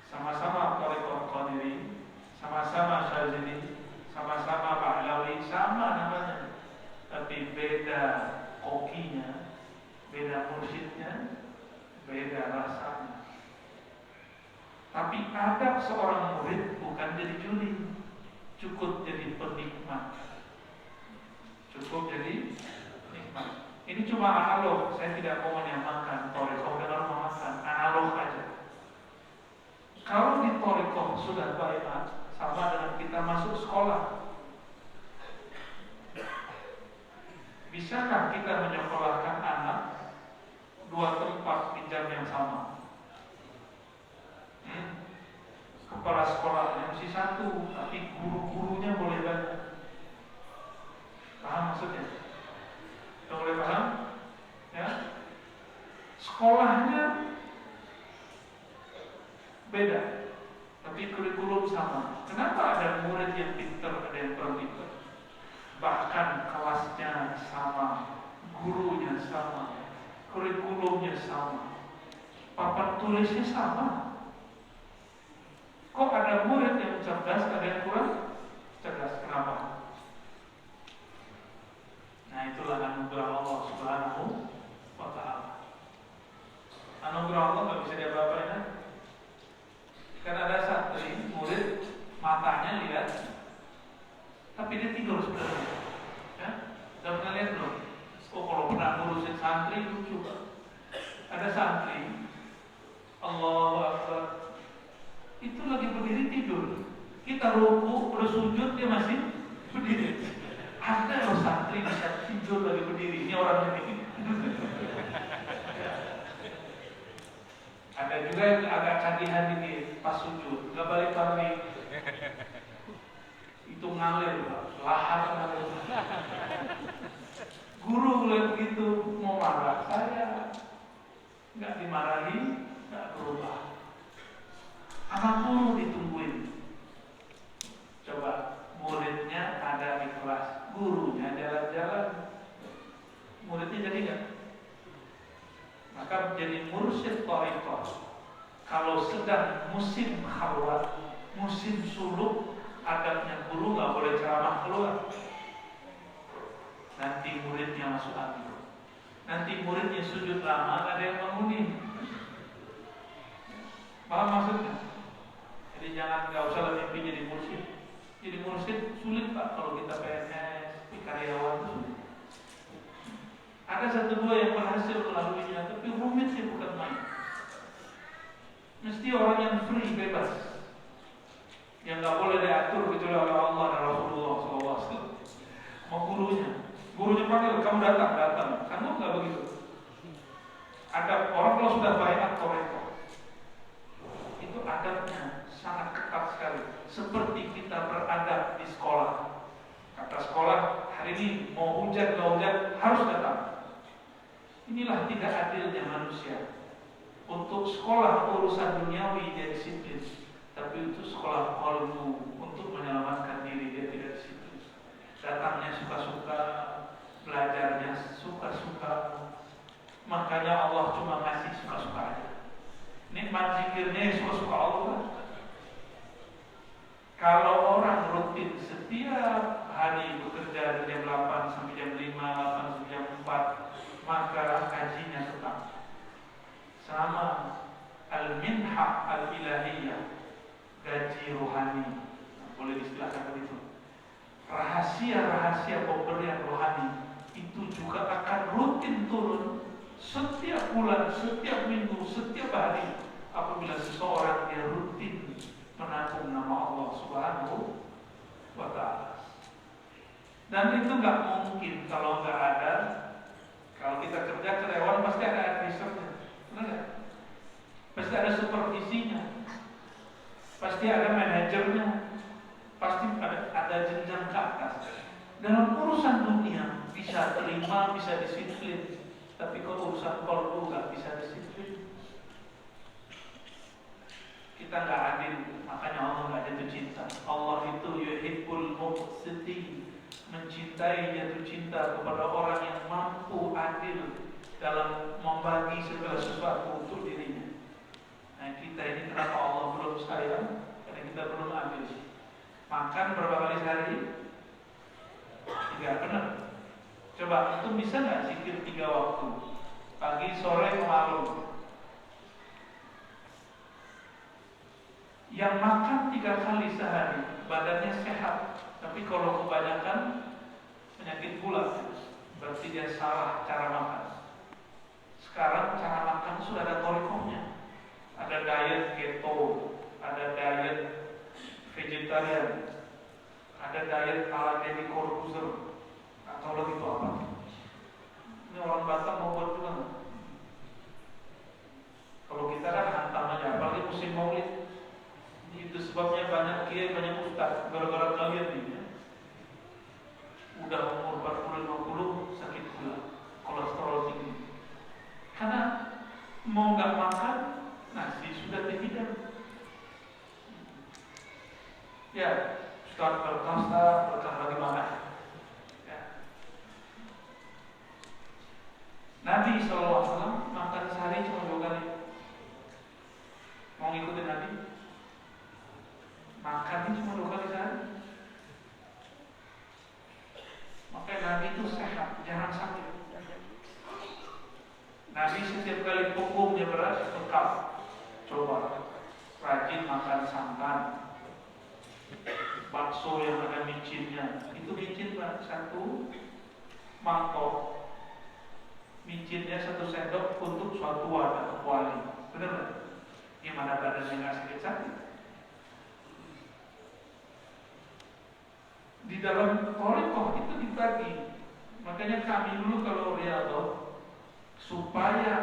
sama-sama Thariqat Qadiri, sama-sama Syazili, sama-sama Pahlawi, sama namanya. Tapi beda kokinya, beda mursyidnya, beda rasanya. Tapi adab seorang murid bukan jadi juri, cukup jadi penikmat. Cukup jadi penikmat. Ini cuma analog, saya tidak mau menyamakan Thariqah dengan rumah makan, analog aja. Kalau di Thariqah sudah baiat, sama dengan kita masuk sekolah. Bisakah kita menyekolahkan anak dua tempat di jam yang sama? Kepala sekolahnya mesti satu, tapi guru-gurunya boleh banyak. Paham maksudnya? Tidak boleh paham? Ya? Sekolahnya beda, tapi kurikulum sama. Kenapa ada murid yang pintar, ada yang kurang pintar? Bahkan kelasnya sama, gurunya sama, kurikulumnya sama, papan tulisnya sama. Kok ada murid yang cerdas, ada yang kurang cerdas? Kenapa? Nah, itulah anugerah Allah Subhanahu wa Ta'ala. Anugerah Allah nggak bisa diapa-apain kan? Kan ada santri, murid matanya lihat, tapi dia tidur sebenarnya. Ya? Udah pernah lihat belum? Oh, kalau pernah ngurusin santri lucu. Ada santri, Allahu Akbar, itu lagi berdiri Kita ruku, udah sujud dia masih berdiri. Ada loh santri bisa tidur lagi berdiri. Ini orangnya ini. Ada juga yang agak cagihan dikit pas sujud, nggak balik-balik. Itu ngalir, lahar ngalir. Guru mulai begitu mau marah saya, nggak dimarahi, nggak berubah. Anak guru ditungguin. Coba muridnya ada di kelas, gurunya jalan-jalan, muridnya jadi nggak? Maka menjadi mursyid thariqah. Kalau sedang musim khalwat, musim suluk, adabnya guru nggak boleh ceramah keluar. Nanti muridnya masuk angin. Nanti muridnya sujud lama, ada yang bangunin. Paham maksudnya? Jadi jangan, nggak usah lah mimpi jadi mursyid. Jadi mursyid sulit Pak kalau kita PNS, karyawan sulit. Ada satu dua yang berhasil melaluinya, tapi rumitnya bukan main. Mesti orang yang free, bebas, yang nggak boleh diatur kecuali oleh Allah dan Rasulullah SAW. Mau gurunya panggil, kamu datang, kamu nggak begitu. Ada orang kalau sudah bayat toreko, itu adabnya sangat ketat sekali. Seperti kita beradab di sekolah. Kata sekolah, hari ini mau hujan, nggak hujan, harus datang. Inilah tidak adilnya manusia. Untuk sekolah urusan duniawi dia disiplin, tapi untuk sekolah qalbu, untuk menyelamatkan diri dia tidak disiplin. Datangnya suka-suka, belajarnya suka-suka. Makanya Allah cuma ngasih suka-suka aja. Nikmat zikirnya suka-suka Allah. Kalau orang rutin setiap hari bekerja dari jam 8 sampai jam 5, 8 sampai jam 4, maka gajinya tetap. Sama al-minhah al-ilahiyah, gaji rohani, boleh distilahkan begitu. Rahasia-rahasia pemberian rohani itu juga akan rutin turun setiap bulan, setiap minggu, setiap hari apabila seseorang dia rutin menanggung nama Allah Subhanahu wa Ta'ala. Dan itu nggak mungkin kalau nggak ada. Kalau kita kerja karyawan pasti ada administratornya, benar nggak? Pasti ada supervisinya, pasti ada manajernya, pasti ada jenjang ke atas. Dalam urusan dunia bisa terima, bisa disiplin, tapi kalau urusan qalbu nggak bisa disiplin. Kita nggak adil, makanya Allah nggak jatuh cinta. Allah itu yuhibbul muqsitin, mencintai, jatuh cinta kepada orang yang mampu adil dalam membagi segala sesuatu untuk dirinya. Nah kita ini kenapa Allah belum sayang? Karena kita belum adil. Makan berapa kali sehari? 3, benar? Coba itu bisa nggak zikir 3 waktu? Pagi, sore, malam. Yang makan 3 kali sehari, badannya sehat. Tapi kalau kebanyakan penyakit gula, berarti dia salah cara makan. Sekarang cara makan sudah ada torikohnya. Ada diet keto, ada diet vegetarian, ada diet ala Deddy Corbuzier, atau lagi itu apa? Ini orang Batam mau buat juga nggak? Kalau kita kan hantam aja, apalagi musim maulid. Itu sebabnya banyak kiai, banyak ustaz, gara-gara kalian nih ya. Udah umur 40-50 sakit gula, kolesterol tinggi. Karena mau nggak makan nasi sudah dihidang. Ya, Ustaz berkah bagaimana? Ya. Nabi SAW makan sehari cuma 2 kali. Mau ngikutin Nabi? Makannya cuma 2 kali sehari. Makanya Nabi itu sehat, jangan sakit. Nabi setiap kali punggungnya berat, bekal. Coba rajin makan santan, bakso yang ada micinnya. Itu micin Pak, 1 mangkok. Micinnya 1 sendok untuk suatu wadah kuali. Benar nggak? Gimana badannya nggak sakit-sakit? dalam thariqah itu dibagi. Makanya kami dulu kalau riyadhah, supaya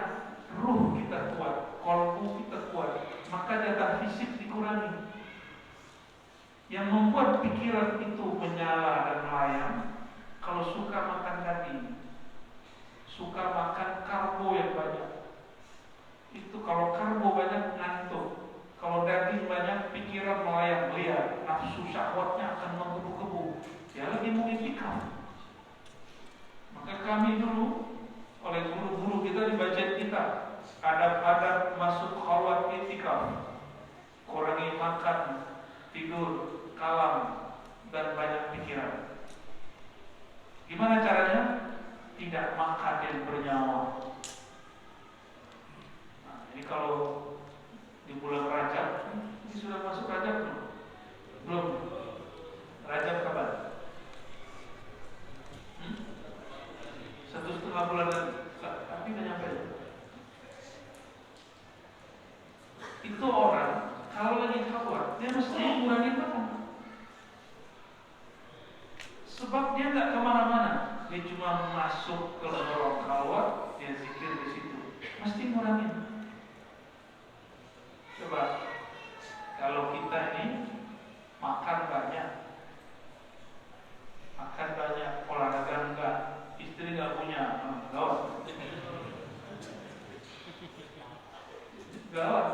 ruh kita kuat, qalbu kita kuat, maka jatah fisik dikurangi. Yang membuat pikiran itu menyala dan melayang, kalau suka makan daging, suka makan karbo yang banyak. Itu kalau karbo banyak ngantuk, kalau daging banyak pikiran melayang liar, nafsu syahwatnya akan menggebu-gebu. Dia lagi mau itikaf. Maka kami dulu oleh guru-guru kita dibacain kitab adab-adab masuk khalwat itikaf, kurangi makan, tidur, kalam, dan banyak pikiran. Gimana caranya? Tidak makan yang bernyawa. Nah, ini kalau di bulan Rajab, ini sudah masuk Rajab belum? Belum. Rajab kapan? 1,5 bulan lagi. Tapi nggak nyampe. Itu orang kalau lagi khawatir, dia mesti mengurangi makan. Sebab dia nggak kemana-mana, dia cuma masuk ke lorong khalwat, dia zikir di situ. Mesti ngurangin. Coba, kalau kita ini makan banyak, olahraga enggak, istri nggak punya, gawat. Gawat.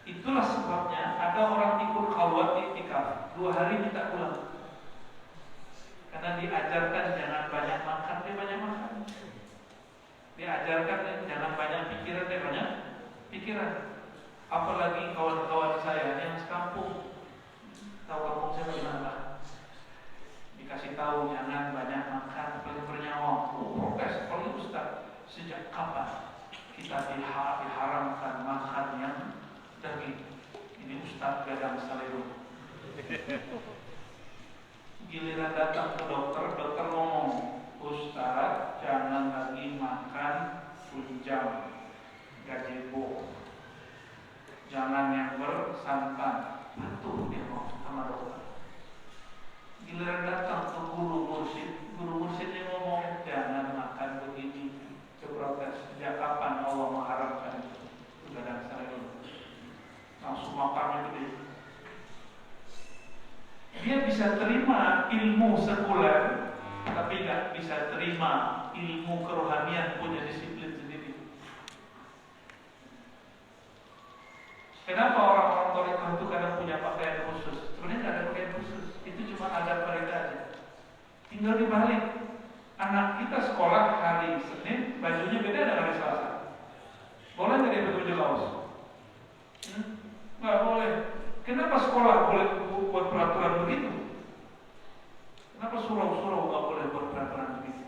Itulah sebabnya ada orang ikut khalwat iktikaf 2 hari minta pulang. Karena diajarkan jangan banyak makan, dia banyak makan. Diajarkan jangan banyak pikiran, dia banyak pikiran. Apalagi kawan-kawan saya yang sekampung, tahu kampung saya bagaimana? Dikasih tahu jangan banyak makan, apalagi bernyawa. Protes, kalau Ustaz, sejak kapan kita diharamkan makan yang daging? Ini Ustaz gadang saleru. Giliran datang ke dokter, dokter ngomong, Ustaz jangan lagi makan tunjang, gazebo, jangan yang bersantan. Patuh dia mau sama dokter. Giliran datang ke guru mursyidnya ngomong jangan makan begini. Protes, sejak kapan Allah mengharamkan itu? Gadang saleru. Langsung makannya gede. Dia bisa terima ilmu sekuler, tapi nggak bisa terima ilmu kerohanian, punya disiplin sendiri. Kenapa orang-orang thariqah itu kadang punya pakaian khusus? Sebenarnya nggak ada pakaian khusus, itu cuma adab mereka aja. Tinggal dibalik. Anak kita sekolah hari Senin, bajunya beda dengan hari Selasa. Boleh nggak dia pakai baju kaos? Nggak boleh. Kenapa sekolah boleh buat peraturan begitu? Kenapa surau-surau nggak boleh buat peraturan begitu?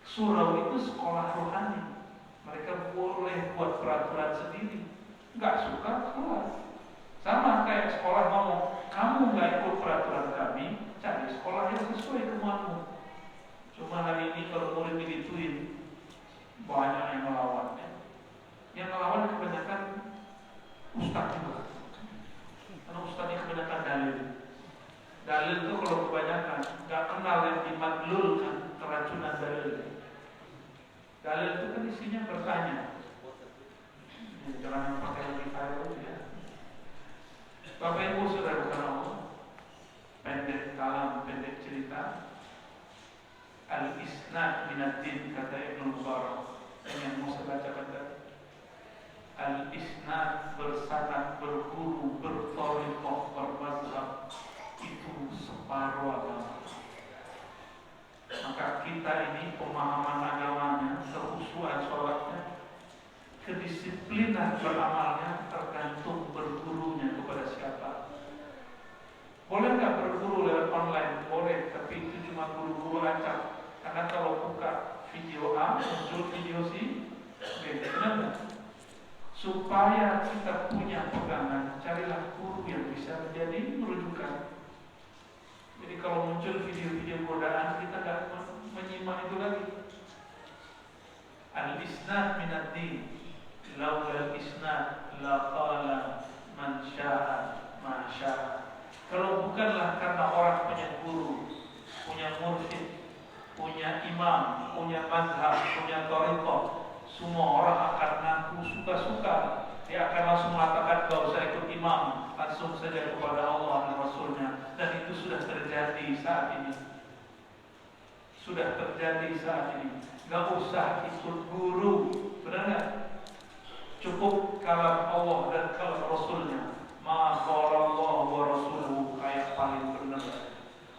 Surau itu sekolah rohani. Mereka boleh buat peraturan sendiri. Nggak suka keluar. Sama kayak sekolah ngomong, kamu nggak ikut peraturan kami, cari sekolah yang sesuai kemauanmu. Cuma hari ini kalau murid digituin, banyak yang melawan. Yang melawan kebanyakan ustaz juga. Karena ustaznya kebanyakan dalil. Dalil itu kalau kebanyakan nggak kenal yang dimadlul kan, keracunan dalil. Dalil itu kan isinya bertanya. Jangan pakai lagi file ya. Bapak Ibu sudah bukan Allah. Pendek kalam, pendek cerita. Al-isnad minad-din kata Ibnu Mubarak. Yang mau saya bacakan tadi. Al-isnad bersanad, berguru, berthariqah, bermazhab, itu separuh agama. Maka kita ini pemahaman agamanya, kekhusyuan sholatnya, kedisiplinan beramalnya tergantung bergurunya kepada siapa. Boleh nggak berguru lewat online? Boleh, tapi itu cuma guru-guru acak. Karena kalau buka video A, muncul video C, benar. Supaya kita punya pegangan, carilah guru yang bisa menjadi merujukan. Jadi kalau muncul video-video godaan, kita nggak menyimak itu lagi. Al-isnad minad-din, laula al-isnad la qala man syaa ma syaa. Kalau bukanlah karena orang punya guru, punya mursyid, punya imam, punya mazhab, punya thariqah, semua orang akan ngaku suka-suka. Dia akan langsung mengatakan gak usah ikut imam, langsung saja kepada Allah dan Rasulnya. Dan itu sudah terjadi saat ini. Sudah terjadi saat ini. Gak usah ikut guru, benar gak? Cukup kalam Allah dan kalam Rasulnya. Ma qala Allah wa rasuluhu, ayat paling benar.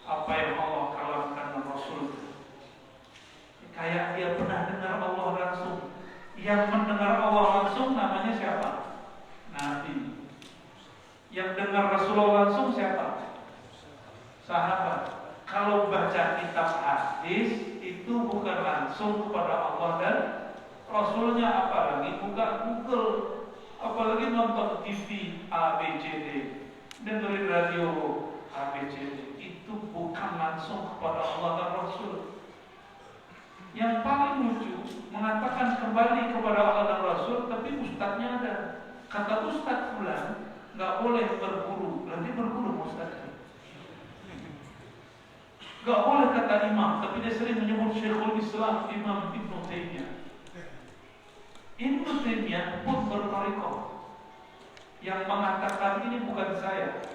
Apa yang Allah kalamkan dan Rasul. Kayak dia pernah dengar Allah langsung. Yang mendengar Allah langsung namanya siapa? Nabi. Yang dengar Rasulullah langsung siapa? Sahabat. Kalau baca kitab hadis itu bukan langsung kepada Allah dan Rasulnya, apalagi buka Google, apalagi nonton TV ABCD, dengerin radio ABCD, itu bukan langsung kepada Allah dan Rasul. Yang paling lucu mengatakan kembali kepada Allah dan Rasul, tapi ustadznya ada. Kata ustadz fulan nggak boleh berguru, berarti berguru ustadznya. Nggak boleh kata imam, tapi dia sering menyebut Syekhul Islam Imam Ibnu Taimiyah. Ibnu Taimiyah pun berthariqah. Yang mengatakan ini bukan saya,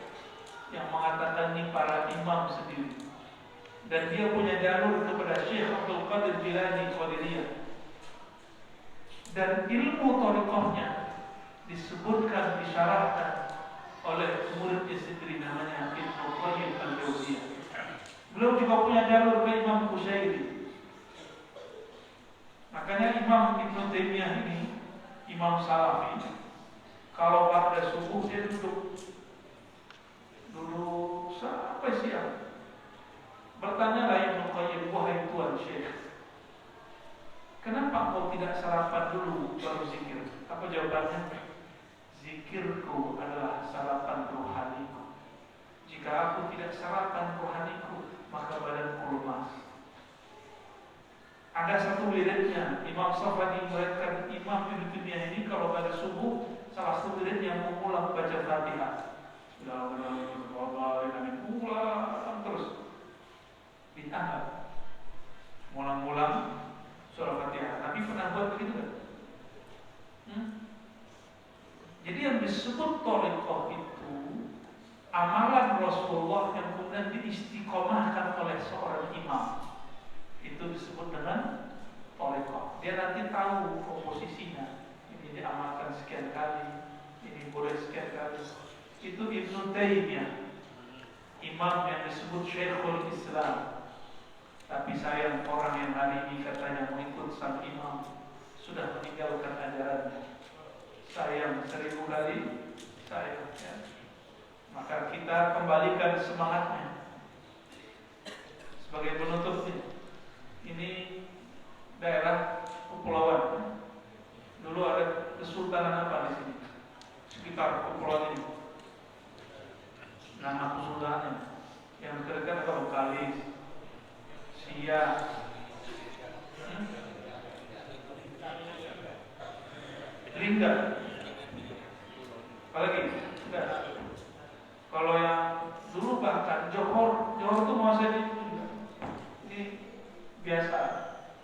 yang mengatakan ini para imam sendiri. Dan dia punya jalur kepada Syekh Abdul Qadir Jilani Qadiriyah. Dan ilmu thariqahnya disebutkan, disyarahkan oleh muridnya sendiri namanya Ibnu Qayyim al-Jauziyah. Beliau juga punya jalur ke Imam Qushairi. Makanya Imam Ibnu Taimiyah ini, Imam Salafi, kalau pada subuh dia duduk sampai siang. Bertanyalah Ibnu Qayyim, wahai Tuan Syekh, kenapa kau tidak sarapan dulu baru zikir? Apa jawabannya? Zikirku adalah sarapan rohaniku. Jika aku tidak sarapan rohaniku, maka badanku lemas. Ada satu wiridnya, Imam Safadi meriwayatkan Imam Ibnu Taimiyah ini kalau pada subuh salah satu wiridnya mengulang baca Fatihah. Ulang terus. Bid'ah. Ngulang-ngulang surah Fatihah. Nabi pernah buat begitu kan? Jadi yang disebut thariqah itu amalan Rasulullah yang kemudian diistiqomahkan oleh seorang imam. Itu disebut dengan thariqah. Dia nanti tahu komposisinya. Ini diamalkan sekian kali, ini boleh sekian kali. Itu Ibnu Taimiyah, imam yang disebut Syekhul Islam. Tapi sayang orang yang hari ini katanya mengikut sang imam sudah meninggalkan ajarannya. Sayang 1000 kali sayang ya. Maka kita kembalikan semangatnya. Sebagai penutupnya, ini daerah kepulauan. Dulu ada kesultanan apa di sini? Sekitar kepulauan ini. Nama kesultanannya yang terdekat apa? Bekalis, Siak, Lingga. Apalagi? Enggak. Kalau yang dulu bahkan Johor itu mau saya ini biasa.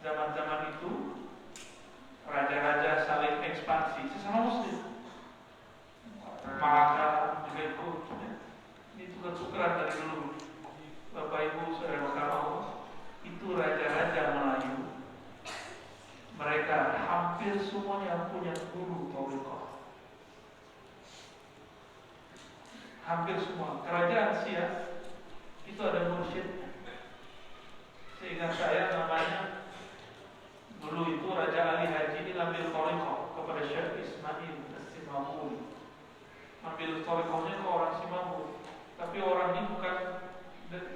Zaman-zaman itu raja-raja saling ekspansi sesama muslim. Malaka juga ikut. Ini tukar-tukaran dari dulu. Bapak Ibu saudara Allah, itu raja-raja Melayu. Mereka hampir semuanya punya guru thariqah. Hampir semua. Kerajaan Siak itu ada mursyidnya. Seingat saya namanya dulu itu Raja Ali Haji ini ngambil thariqah kepada Syekh Ismail As-Simamuri. Ambil thariqahnya ke orang Simamuri. Tapi orang ini bukan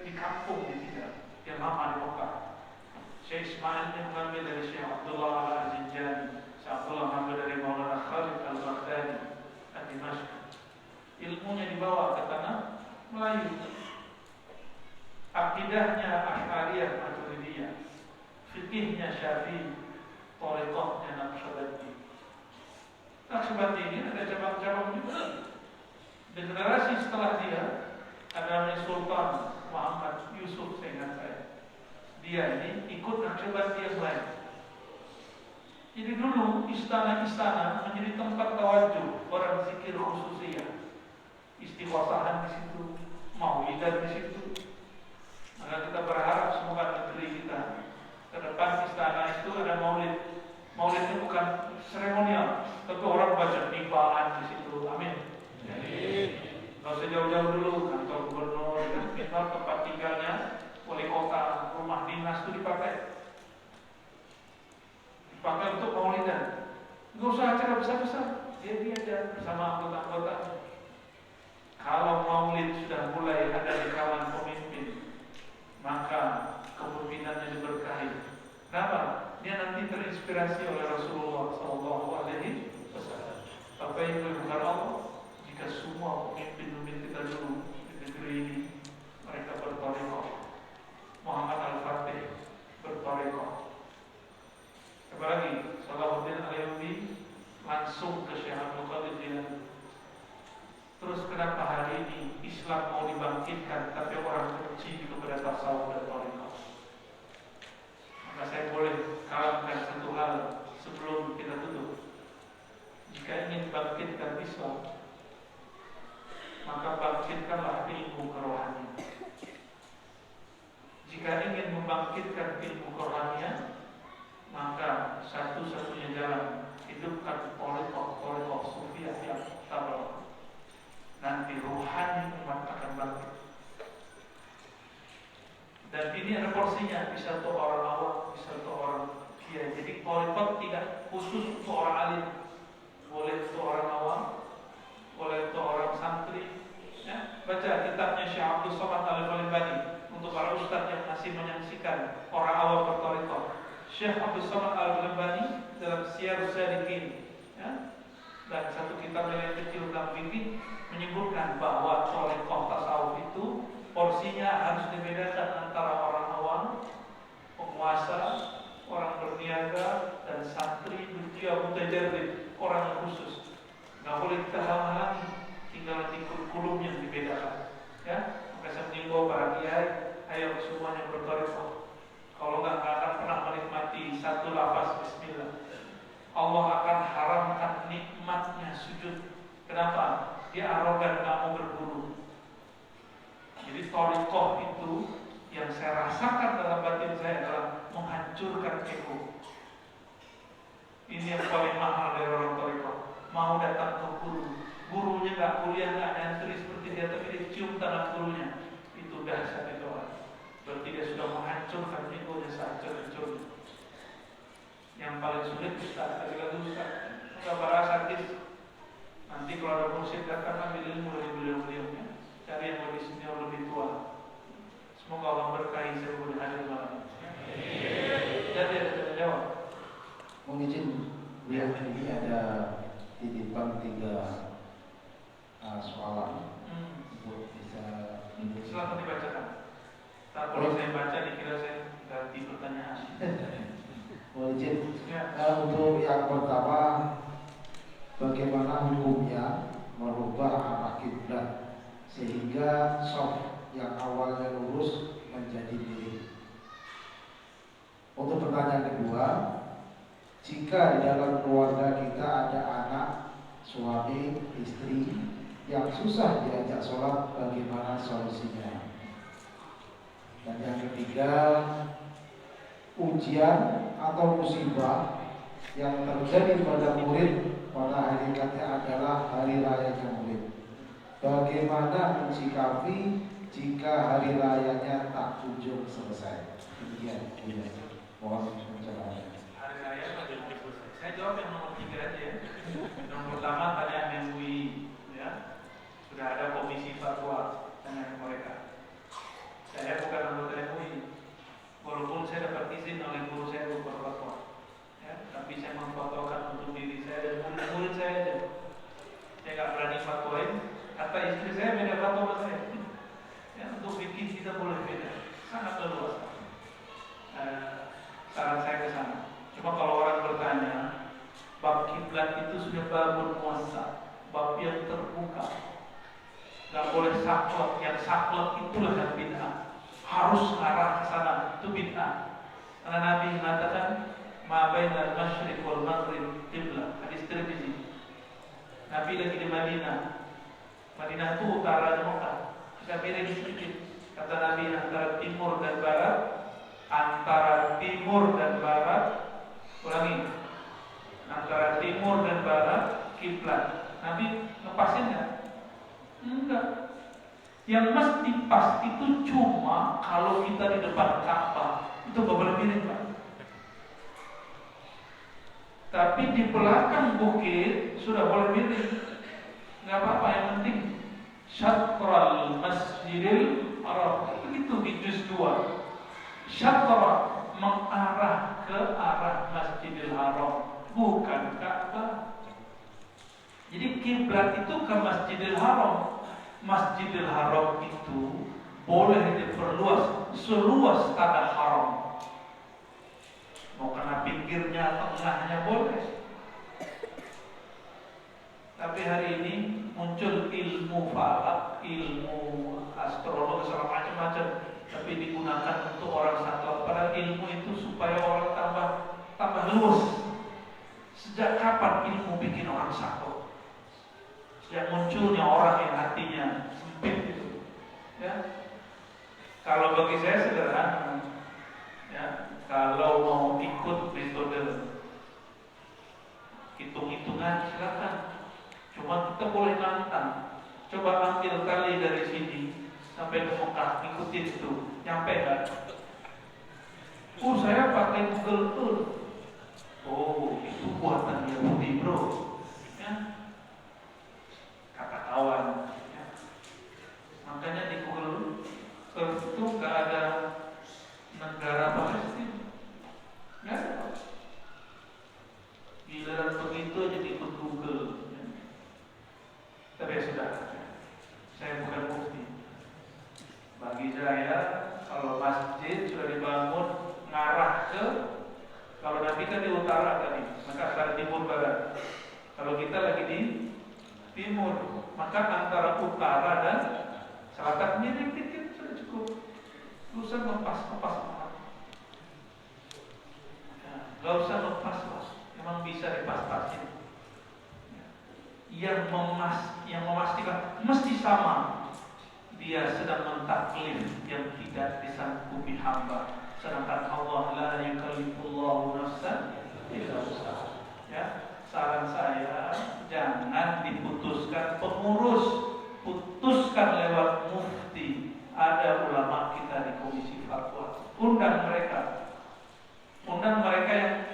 di kampung, tidak. Dia lama di Mekah. Syekh Ismail ini mengambil dari Syekh Abdullah Al-Zinjani. Syekh Abdullah mengambil dari Maulana Khalid Al-Baghdadi Ad-Dimashq. Ilmunya dibawa ke tanah Melayu. Akidahnya Asy'ariyah Maturidiyah, fikihnya Syafi'i, thariqahnya Naqsyabandi. Naqsyabandi ini ada cabang-cabang juga. Dan generasi setelah dia ada dia ini ikut Naqsyabandi yang lain. Jadi dulu istana-istana menjadi tempat tawajuh, orang zikir khususiyah, istighosahan di situ, maulidan di situ. Maka kita berharap semoga negeri kita ke depan istana itu ada maulid. Maulidnya bukan seremonial, tapi orang baca nibaan di situ. Amin. Kalau usah jauh-jauh dulu, kantor gubernur, minimal tempat tinggalnya, wali kota, rumah dinas itu dipakai untuk maulidan. Nggak usah acara besar-besar, dia aja bersama anggota-anggota. Kalau maulid sudah mulai ada di kalangan pemimpin, maka kepemimpinannya diberkahi. Kenapa? Dia nanti terinspirasi oleh Rasulullah SAW. Bapak Ibu Allah, jika semua pemimpin-pemimpin kita dulu di negeri ini mereka bertarekat, Muhammad Al-Fatih bertarekat, apalagi Salahuddin Al-Ayyubi langsung ke Syekh Abdul Qadir Jilani. Terus kenapa hari ini Islam mau dibangkitkan tapi orang benci kepada tasawuf dan tarekat? Maka saya boleh kalamkan satu hal sebelum kita tutup. Jika ingin bangkitkan Islam, maka bangkitkanlah ilmu kerohanian. Jika ingin membangkitkan ilmu kerohanian, maka satu-satunya jalan hidupkan tarekat sufiah yang tabah. Nanti rohani umat akan bangkit. Dan ini ada porsinya, bisa untuk orang awam, bisa untuk orang kiai. Jadi tarekat tidak khusus untuk orang alim, boleh untuk orang awam, boleh untuk orang santri. Ya, baca kitabnya Syekh Abdul Somad Al-Ghalibani untuk para ustaz yang masih menyaksikan orang awam bertarekat. Syekh Abdul Somad Al-Ghalibani dalam Syiar Sadiqin, ya, dan satu kitab yang kecil dalam fikih menyebutkan bahwa tarekat tasawuf itu porsinya harus dibedakan antara orang awam, penguasa, orang berniaga, dan santri, dukia, mutajarrid, orang yang khusus. Nggak boleh kita halang-halangi, tinggal nanti kurikulumnya dibedakan. Ya, maka saya mengimbau para kiai, ayo semuanya bertarekat. Kalau nggak akan pernah menikmati satu lafaz Bismillah. Allah akan haramkan nikmatnya sujud. Kenapa? Dia arogan, nggak mau berburu. Jadi tarekat itu yang saya rasakan dalam batin saya adalah menghancurkan ego. Ini yang paling mahal dari orang tarekat. Mau datang ke guru, gurunya nggak kuliah, nggak nyantri seperti dia, tapi dia cium tangan gurunya. Itu dahsyat itu orang. Berarti dia sudah menghancurkan egonya sehancur-hancurnya. Yang paling sulit Ustaz, tadi kata Ustaz, nggak bahas hadis. Nanti kalau ada mursyid datang ambil ilmu dari beliau-beliaunya, cari yang lebih senior, lebih tua. Semoga Allah berkahi saya boleh hadir malam. Jadi ada jawab. Mohon izin, lihat ini ada titipan 3 soalan untuk bisa silakan dibacakan. Kalau saya baca dikira saya ganti pertanyaan. Mohon izin, untuk yang pertama, bagaimana hukumnya merubah arah kiblat sehingga shaf yang awalnya lurus menjadi miring? Untuk pertanyaan kedua, jika di dalam keluarga kita ada anak, suami, istri yang susah diajak sholat, bagaimana solusinya? Dan yang ketiga, ujian atau musibah yang terjadi pada murid pada hakikatnya adalah hari raya murid. Bagaimana mensikapi jika hari rayanya tak kunjung selesai? Demikian, mohon pencerahan. Hari raya saya jawab yang nomor 3 aja ya. Yang pertama tanya MUI, ya. Sudah ada komisi fatwa dengan mereka. Saya bukan anggota MUI, walaupun saya dapat izin oleh guru saya untuk berfatwa, ya, tapi saya memfatwakan untuk diri saya dan murid-murid saya aja. Saya nggak berani fatwain. Kata istri saya beda fatwa sama saya. Ya, untuk fikih kita boleh beda, sangat leluasa. Saran saya ke sana. Cuma kalau orang bertanya, bab kiblat itu sudah babun muasa, bab yang terbuka. Gak boleh saklek, yang saklek itulah yang bid'ah. harus ngarah ke sana, itu bid'ah. Karena Nabi mengatakan ma bainal masyriq wal maghrib qiblah, hadis Tirmizi. Nabi lagi di Madinah. Madinah itu utara Mekah. Kita miring sedikit. Kata Nabi antara timur dan barat, ulangi, antara timur dan barat kiblat. Nabi ngepasin nggak? Enggak. Yang mesti pas itu cuma kalau kita di depan Ka'bah, itu nggak boleh miring, Pak. Tapi di belakang bukit sudah boleh miring, nggak apa-apa. Yang penting syatral masjidil haram, begitu di juz 2. Syatra mengarah ke arah Masjidil Haram, bukan Ka'bah. Jadi kiblat itu ke Masjidil Haram. Masjidil Haram itu boleh diperluas seluas tanah haram. Mau kena pinggirnya, tengahnya boleh. Tapi hari ini muncul ilmu falak, ilmu astrologi, segala macam-macam, tapi digunakan untuk orang sakral. Padahal ilmu itu supaya orang tambah luas. Sejak kapan ilmu bikin orang sakral? Sejak munculnya orang yang hatinya sempit itu. Ya. Kalau bagi saya sederhana. Ya. Kalau mau ikut metode hitung-hitungan silakan. Cuma kita boleh nantang. Coba ambil kali dari sini sampai ke Mekah, ikutin itu, nyampe kan? Saya pakai Google Earth. Oh, itu buatan Yahudi, bro. Ya. Kata kawan. Ya. Makanya di Google Earth itu nggak ada negara Palestina. Nggak ada. Giliran begitu aja ikut Google. Ya. Tapi ya sudah. Saya bukan mufti. Bagi saya, kalau masjid sudah dibangun ngarah ke, kalau Nabi kan di utara tadi, maka antara timur barat. Kalau kita lagi di timur, maka antara utara dan selatan miring dikit sudah cukup. Gak usah ngepas-ngepas. Gak usah ngepas, memang bisa dipas-pasin. Yang memastikan mesti sama. Dia sedang mentaklif yang tidak disanggupi hamba. Sedangkan Allah la yukallifullahu nafsan illa wus'aha. Ya, saran saya jangan diputuskan pengurus, putuskan lewat mufti. Ada ulama kita di komisi fatwa. Undang mereka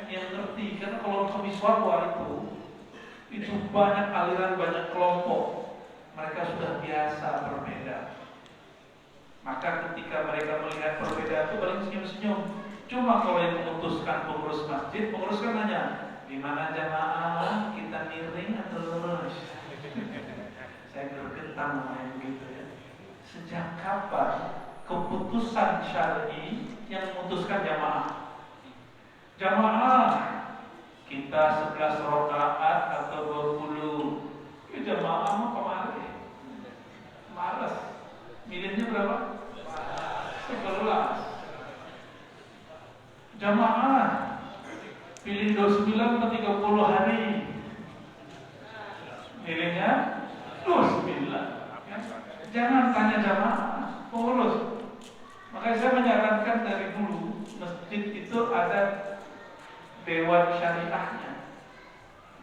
yang ngerti. Karena kalau komisi fatwa itu banyak aliran, banyak kelompok. Mereka sudah biasa berbeda. Maka ketika mereka melihat perbedaan itu paling senyum-senyum. Cuma kalau yang memutuskan pengurus masjid, pengurus kan nanya, di mana jamaah, kita miring atau lurus? Saya bergetar namanya begitu ya. Sejak kapan keputusan syar'i yang memutuskan jamaah? Jamaah kita 11 rakaat atau 20. Ya jamaah mah kemarin. Malas. Milihnya berapa? 11. Jamaah pilih 29 atau 30 hari. Milihnya 29. Ya. Jangan tanya jamaah, pengurus. Makanya saya menyarankan dari dulu masjid itu ada dewan syariahnya.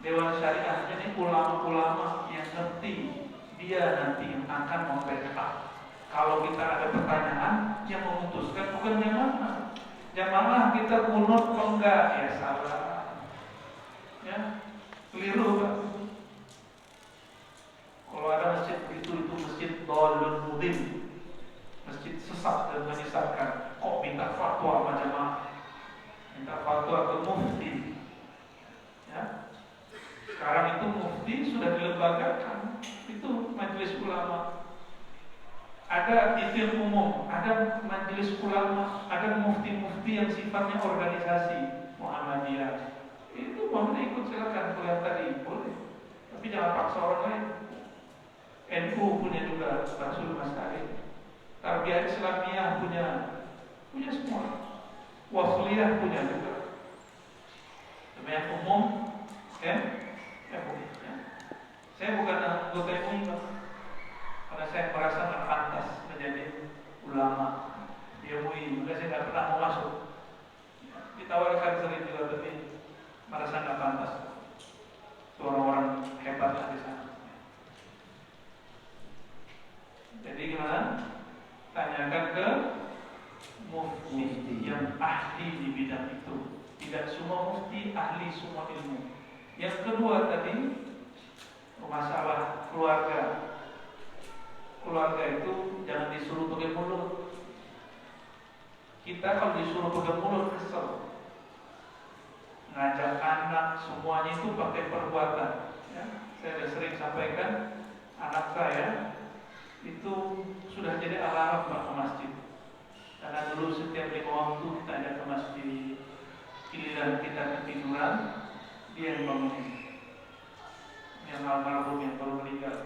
Dewan syariahnya ini ulama-ulama yang ngerti. Dia nanti yang akan membackup. Kalau kita ada pertanyaan, yang memutuskan bukan jamaah. Jamaah kita kunut atau enggak? Ya salah. Ya, keliru Pak. Kalau ada masjid begitu, itu masjid dhalun mubin, masjid sesat dan menyesatkan. Kok minta fatwa sama jamaah? Minta fatwa ke mufti. Ya. Sekarang itu mufti sudah dilembagakan. Itu majelis ulama. Ada itu yang umum, ada majelis ulama, ada mufti-mufti yang sifatnya organisasi Muhammadiyah. Itu mau ikut silakan, kuliah tadi boleh, tapi jangan paksa orang lain. NU punya juga Rasul Mastari, Tarbiyah Islamiyah punya punya semua. Wasliyah punya juga. Tapi yang umum, ya. Saya bukan anggota MUI, Pak. Karena saya merasa nggak pantas menjadi ulama di MUI, maka saya nggak pernah mau masuk. Ditawarkan sering juga, tapi merasa nggak pantas. Orang-orang hebat lah di sana. Jadi gimana? Tanyakan ke mufti yang ahli di bidang itu. Tidak semua mufti ahli semua ilmu. Yang kedua tadi, masalah keluarga. Keluarga itu jangan disuruh pakai mulut. Kita kalau disuruh pakai mulut kesel. Ngajak anak semuanya itu pakai perbuatan. Ya, saya sudah sering sampaikan, anak saya itu sudah jadi alarm ke masjid. Karena dulu setiap 5 waktu kita ada ke masjid, giliran kita ketiduran, dia yang bangunin. Yang almarhum yang baru meninggal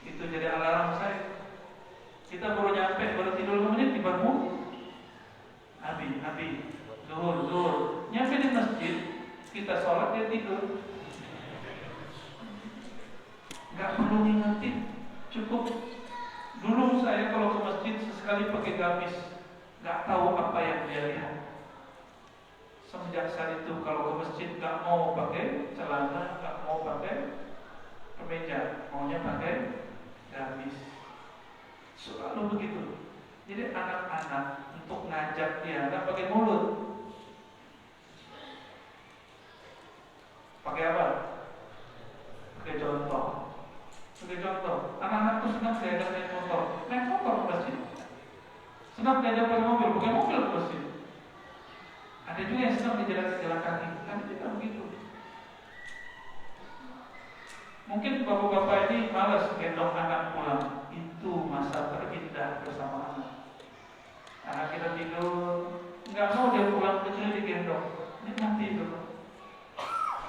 itu jadi alarm saya. Kita baru nyampe, baru tidur 5 menit dibangun. Nabi, zuhur, nyampe di masjid, kita sholat dia tidur. Gak perlu ngingetin, cukup. Dulu saya kalau ke masjid sesekali pakai gamis, gak tahu apa yang dia lihat. Semenjak saat itu kalau ke masjid gak mau pakai celana, gak mau pakai kemeja, maunya pakai gamis. Selalu begitu. Jadi anak-anak untuk ngajak dia gak pakai mulut. Pakai apa? Pakai contoh. Pakai contoh. Anak-anak tuh senang diajak naik motor. Naik motor ke masjid. Senang diajak pakai mobil ke masjid. Ada juga yang senang di jalan kaki. Kan tidak begitu. Mungkin bapak-bapak ini malas gendong anak pulang. Itu masa terindah bersama anak. Anak kita tidur, nggak mau dia pulang kecil digendong. Nikmati dulu.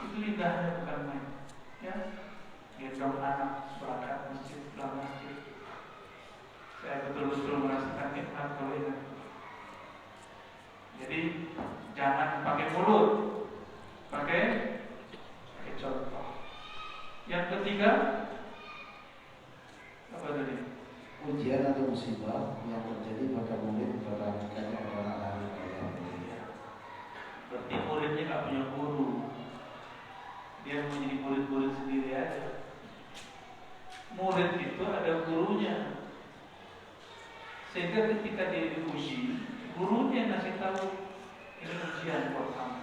Itu indahnya bukan main. Ya, gendong anak berangkat masjid, pulang masjid. Saya betul-betul merasakan nikmat kalau ini. Jadi jangan pakai mulut, pakai contoh. Yang ketiga, apa tadi? Ujian atau musibah yang terjadi pada murid pada akhirnya adalah hari raya mulia. Berarti muridnya nggak punya guru, dia mau jadi murid-murid sendiri aja. Murid itu ada gurunya, sehingga ketika dia diuji, gurunya ngasih tahu ini ujian buat kamu.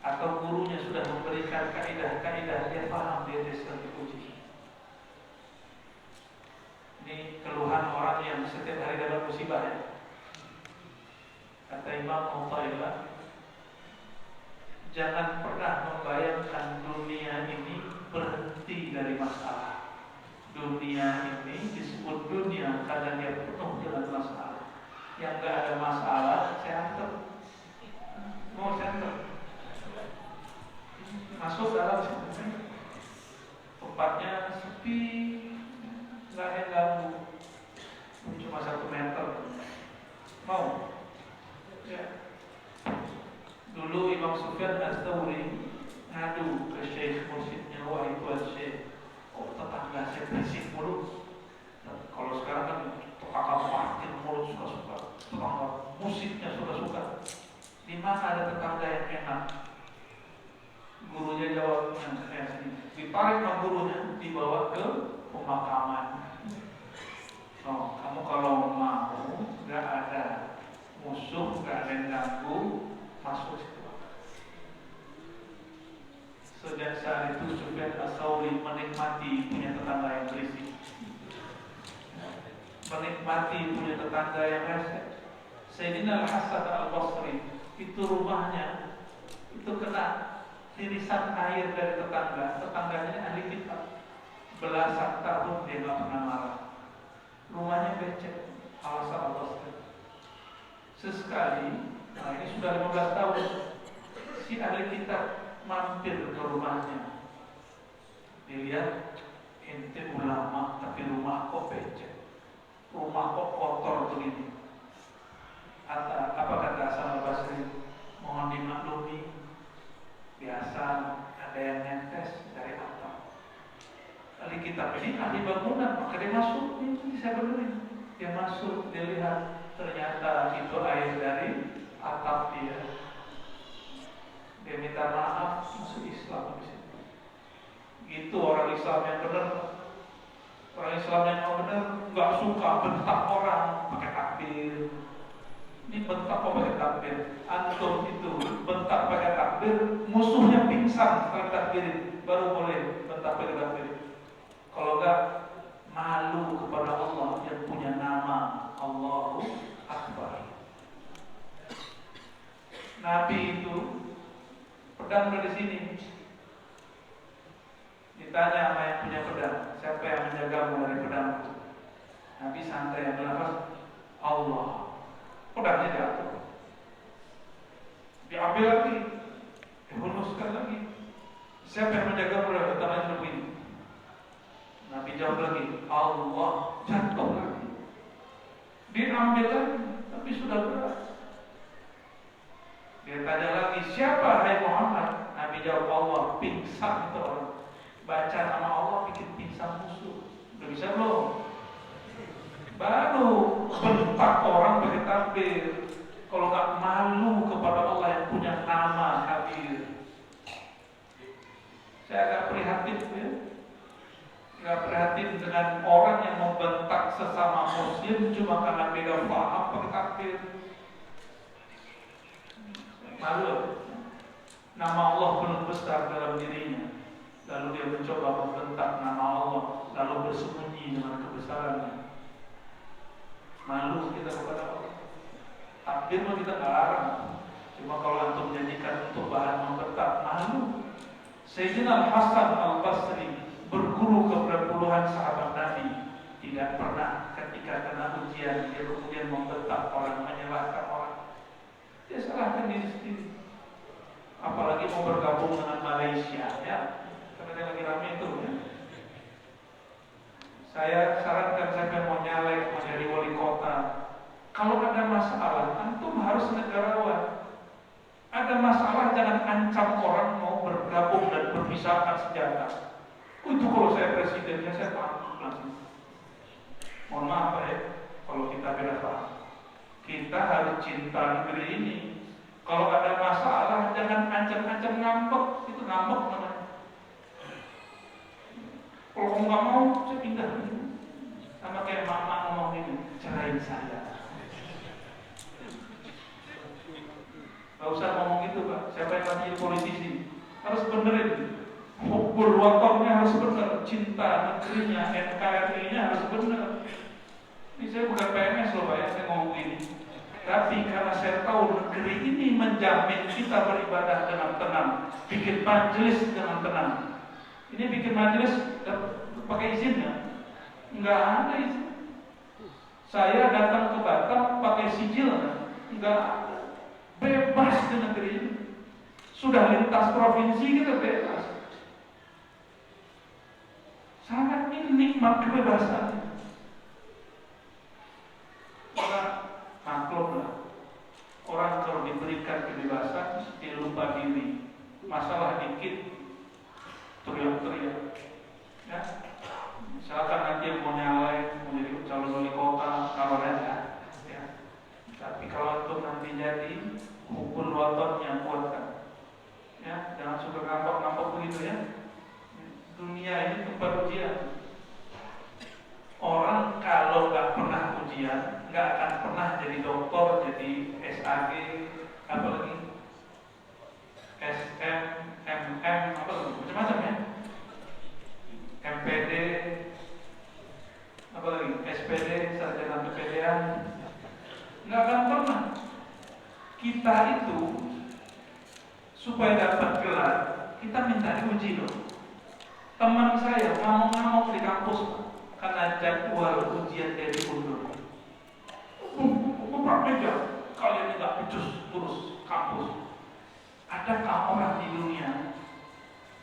Atau gurunya sudah memberikan kaidah-kaidah, dia paham, dia sedang diuji. Ini keluhan orang yang setiap hari dapat musibah ya. Kata Imam Mu'ta'ilah, jangan pernah membayangkan dunia ini berhenti dari masalah. Dunia ini disebut dunia karena dia penuh dengan masalah. Yang gak ada masalah, saya antar. Mau saya antar. Masuk dalam tempatnya sepi, nggak ada yang ganggu, cuma 1 meter. Mau? Ya. Dulu Imam Sufyan Ats-Tsauri ngadu ke Syekh mursyidnya, wahai tuan Syekh, kok tetangga saya berisik mulu. Kalau sekarang kan tukang parkir mulu suka-suka, tukang musiknya suka-suka. Di mana ada tetangga yang enak? Gurunya jawab, ditarik sama gurunya, dibawa ke pemakaman. Oh, kamu kalau mau, nggak ada musuh, nggak ada yang ganggu, masuk situ. Sejak saat itu Sufyan Ats-Tsauri menikmati punya tetangga yang berisik, menikmati punya tetangga yang rese. Sayyidina Al-Hasan Al-Basri itu rumahnya itu kena tirisan air dari tetangganya ini ahli kitab. Belasan tahun dia nggak pernah marah. Rumahnya becek, alasan Allah. Sesekali, nah ini sudah 15 tahun, si ahli kitab mampir ke rumahnya. Dilihat, ente ulama tapi rumah kok becek, rumah kok kotor begini. Apa kata Hasan al-Basri? Mohon dimaklumi, biasa ada yang netes dari atap. Kali kitab ini ahli bangunan, maka dia masuk, ini saya benerin. Dia masuk, dia lihat, ternyata itu air dari atap dia. Dia minta maaf, masuk Islam di situ. Itu orang Islam yang benar. Orang Islam yang benar nggak suka bentak orang pakai takbir. Ini bentak kok pakai takbir. Antum itu bentak pakai takbir, musuhnya pingsan setelah takbirin, baru boleh bentak pakai takbir. Kalau enggak, malu kepada Allah yang punya nama Allahu Akbar. Nabi itu pedang udah di sini. Ditanya sama yang punya pedang, siapa yang menjagamu dari pedangku? Nabi santai yang berlafaz Allah. Pedangnya jatuh. Diambil lagi, dihunuskan lagi. Siapa yang menjagamu dari pedangnya begini? Nabi jawab lagi, Allah. Jatuh lagi. Diambil lagi, tapi sudah berat. Dia tanya lagi, siapa hai Muhammad? Nabi jawab Allah. Pingsan itu orang. Baca nama Allah bikin pingsan musuh. Udah bisa belum? Baru bentak orang pakai takbir. Kalau nggak malu kepada Allah yang punya nama kabir. Saya agak prihatin ya. Nggak prihatin dengan orang yang membentak sesama muslim cuma karena beda paham pakai takbir. Malu. Nama Allah belum besar dalam dirinya. Lalu dia mencoba membentak nama Allah, lalu bersembunyi dengan kebesarannya. Malu kita kepada Allah. Takbir mah kita nggak larang. Cuma kalau antum menjadikan untuk bahan membentak, malu. Sayyidina Hasan al-Basri berguru kepada puluhan sahabat Nabi, tidak pernah ketika kena ujian dia kemudian membentak orang, menyalahkan orang. Dia salahkan diri sendiri. Apalagi mau bergabung dengan Malaysia, ya. Karena dia lagi ramai itu, ya. Saya sarankan siapa yang mau nyalek, mau jadi wali kota, kalau ada masalah, antum harus negarawan. Ada masalah jangan ancam orang mau bergabung dan berpisahkan senjata. Itu kalau saya presidennya saya takut langsung. Mohon maaf ya, kalau kita beda paham. Kita harus cinta negeri ini. Kalau ada masalah jangan ancam-ancam, ngambek, itu ngambek namanya. Kalau kamu nggak mau, saya pindah. Sama kayak mama ngomong ini, cerain saya. Gak usah ngomong gitu Pak. Siapa yang jadi politisi harus benerin. Hubbul watannya harus bener, cinta negerinya, NKRI-nya harus bener. Ini saya bukan PNS loh Pak ya, saya ngomong ini. Tapi karena saya tahu negeri ini menjamin kita beribadah dengan tenang, bikin majelis dengan tenang. Ini bikin majelis pakai izinnya? Enggak ada izin. Saya datang ke Batam pakai sijil, enggak ada. Bebas di negeri ini. Sudah lintas provinsi kita bebas. Sangat nikmat kebebasan. Maka maklumlah, orang kalau diberikan kebebasan dia lupa diri. Masalah dikit teriak-teriak. Ya. Misalkan nanti yang mau nyalek, mau jadi calon wali kota, kawan aja. Ya. Tapi kalau itu nanti jadi hukum waton yang kuatkan. Ya, jangan suka ngambek-ngambek begitu ya. Dunia ini tempat ujian. Orang kalau nggak pernah ujian, nggak akan pernah jadi dokter, jadi SAG, apalagi SM, MM, apa macam-macam ya. MPD, apalagi SPD, sarjana PPD-an, nggak akan pernah. Kita itu supaya dapat gelar, kita minta diuji loh. Teman saya ngamuk-ngamuk di kampus karena jadwal ujian dia diundur. Meja, kalian nggak becus terus kampus. Adakah orang di dunia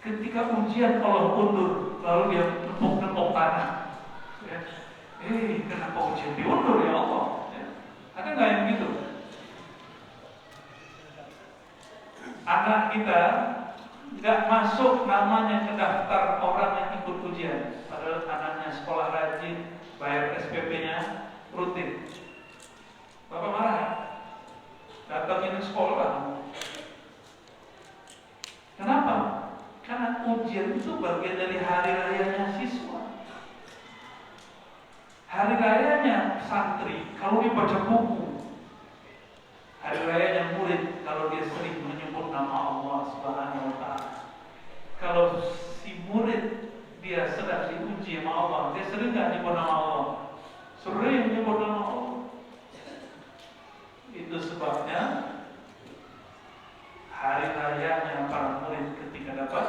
ketika ujian Allah undur lalu dia nepuk-nepuk tanah? Ya. Kenapa ujian diundur ya Allah? Ya. Ada nggak yang gitu? anak kita nggak masuk namanya ke daftar orang yang ikut ujian, padahal anaknya sekolah rajin, bayar SPP-nya rutin. Bapak marah, datangin ke sekolah. Kenapa? Karena ujian itu bagian dari hari rayanya siswa. Hari rayanya santri kalau dibaca buku, hari rayanya murid kalau dia sering menyebut nama Allah Subhanahu wa Ta'ala. Kalau si murid dia sedang diuji sama Allah, dia sering nggak nyebut nama Allah? Sering nyebut nama Allah. Itu sebabnya hari rayanya para murid ketika dapat